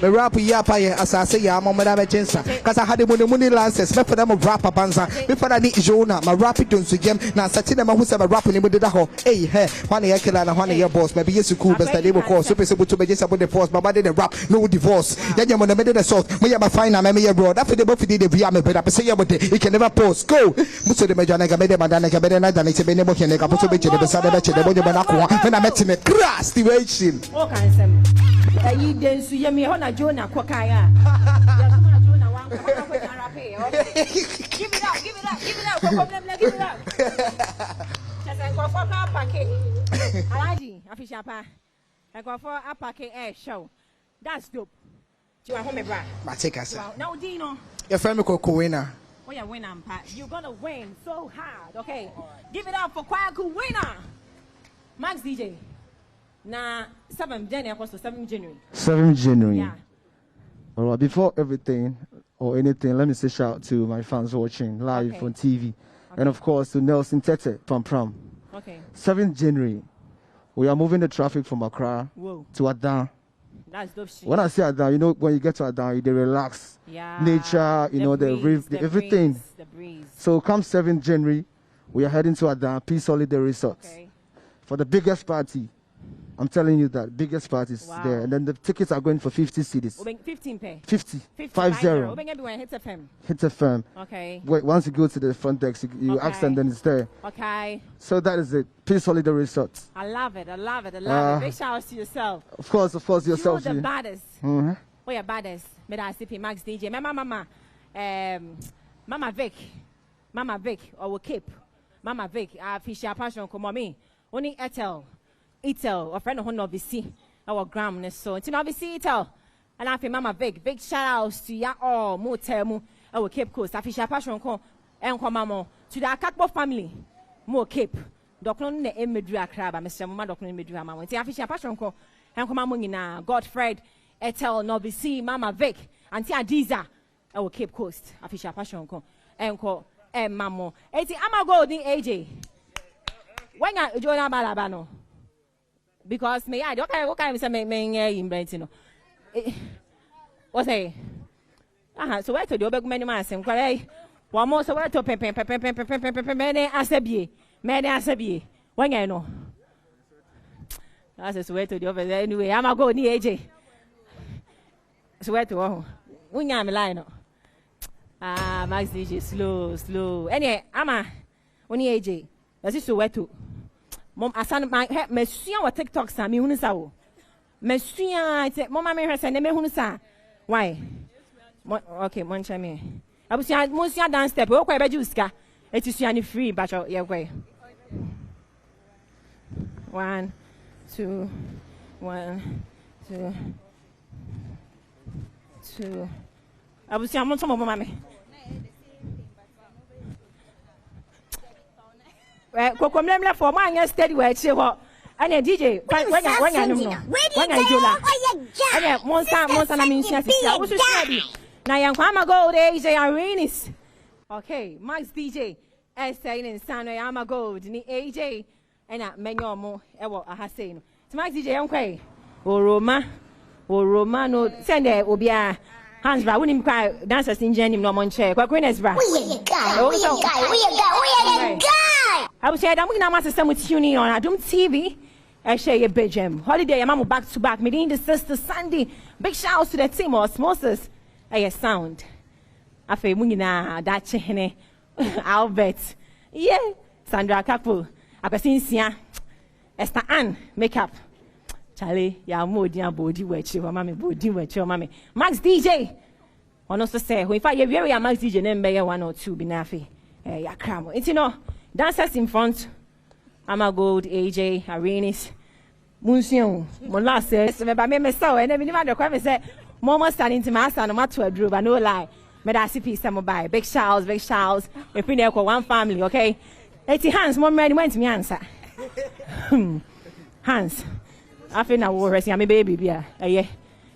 Me rap ya pay as I say, ya mama da chensa. Cause I had the money lances. Me for them rap a banza. Me for that Jonah. My rap it on to gem. Now Satina ma who say my rapping him with the ho. Hey, hey, one year killer and 1 year boss. Maybe yes you cool, but the label call super simple to be just about the force. But didn't rap, no divorce. Yeah, you want to make the salt. Me have a fine, I'm a bro. After the both did the via me, but I say about it. You can never post. Go. Muso de Majana made them and then I can better than it's a benebo can make a put to be the side of the when I met him at crass situation. Oh, can you dance to Yami on a Jonah Kokaya? Give it up. Just I go for a packet. Alaji, a fish up. I go for a packet air show. That's dope. Do I home a bra? My take us. Now, Dino. Your family called winner. Oh, yeah, winner, Pat. You're gonna win so hard, okay? Give it up for Kwaku winner. Max DJ. Now, 7 January, 7 January. 7 January. Yeah. All right, before everything or anything, let me say shout out to my fans watching live on TV. And of course to Nelson Tete from Pram. Okay. 7 January, we are moving the traffic from Accra to Adom. That's dope shit. When I say Adom, you know, when you get to Adom, they relax. Yeah. Nature, you know, everything. The breeze. So come 7th January, we are heading to Adom Peace Holiday Resort for the biggest party. I'm telling you that biggest party is there, and then the tickets are going for 50 cedis. 15 pay. 50. 50. Hit a firm. Okay. Wait, once you go to the front desk, you ask them, then it's there. Okay. So that is it. Peace Holiday Resort. I love it. I love it. I love it. Big shout out to yourself. Of course, yourself. You're the baddest. Mm-hmm. Oh, you're baddest. Me da CP Max DJ. Mama Vic, or Cape. Mama Vic, Fisher Passion, come on me. Only Etel, a friend of Honor our gram, so it's not Etel. And I feel Mama Vic, big shout outs to ya all, Motel, our Cape Coast, Fisher Passion, and come to the Akakbo family, more Cape. Doclon the Emedria crab, Mr. Mama Doclon Medria, Mamma, Fisher Passion, and come on, Godfred, Etel, Nobisi, Mama Vic, and Tia Diza, our Cape Coast, Fisher Passion, and call, and Mammo. It's Amago, the AJ. When I join Abalabano. Because me, I don't care what kind of something in Brentino. What's a so where to do big many miles and quite one more so where to many asabi. When I know that's a way to do over there anyway. I'm a go near AJ. Swear to all. When I'm line. Max DJ slow. Anyway, I'm a when AJ. That's it so where to. Mom, asan my mesuya wa TikTok sa mi hunu sa wo. Mesuya te mama me hwese ne me hunu sa. Why? Okay, mon chame. Abusia monsia dance step. Wo kwa be juska. Etisua ni free but ye kwa. 1 2 1 2 2. Abusia mon somo mama me. Kokomlemle for man steady we che ho ane DJ when I do la ane monsa na minsia sisia wo so steady na yan kwa amago AJ Arenas. Okay, Max DJ saying in Sano Amago ni AJ ena menyo mo e wo ahase no Max DJ yankwai Roma no send obia Hans bra woni mkwa dancers in Jenny no monche kwa Queen's bra we a guy I was saying I'm going to system with tuning on Adom TV. I share your big gem. Holiday, I'm back to back. Meeting the sister Sandy. Big shout out to the team of sponsors. Sound. I feel Mungina, that chene, Albert. Yeah, Sandra Kapu. I can see Sia. Esther Ann, makeup. Charlie, ya modia body wet you, mammy, body wet your mammy. Max DJ. On also say, if I hear a Max DJ, then be 1 or 2 binafi. Ya cram. It's dancers in front. Amagold, AJ, Arenas, Munsion, Molasses, me so, and then the crime said, Mama standing to my son, no matter a drew, but no lie. Medasipi, some by big shouts, if we never one family, okay? 80 hands, more men went to me answer. Hans, I think I will rest, I'm a baby, yeah, yeah,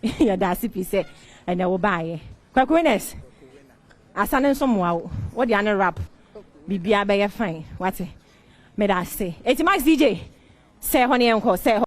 Dasipi said, and I will buy. Quackness, I sent some wow, what the other rap. Bibia be fine. What? Me da say. It's Max DJ. Say honey uncle. Say.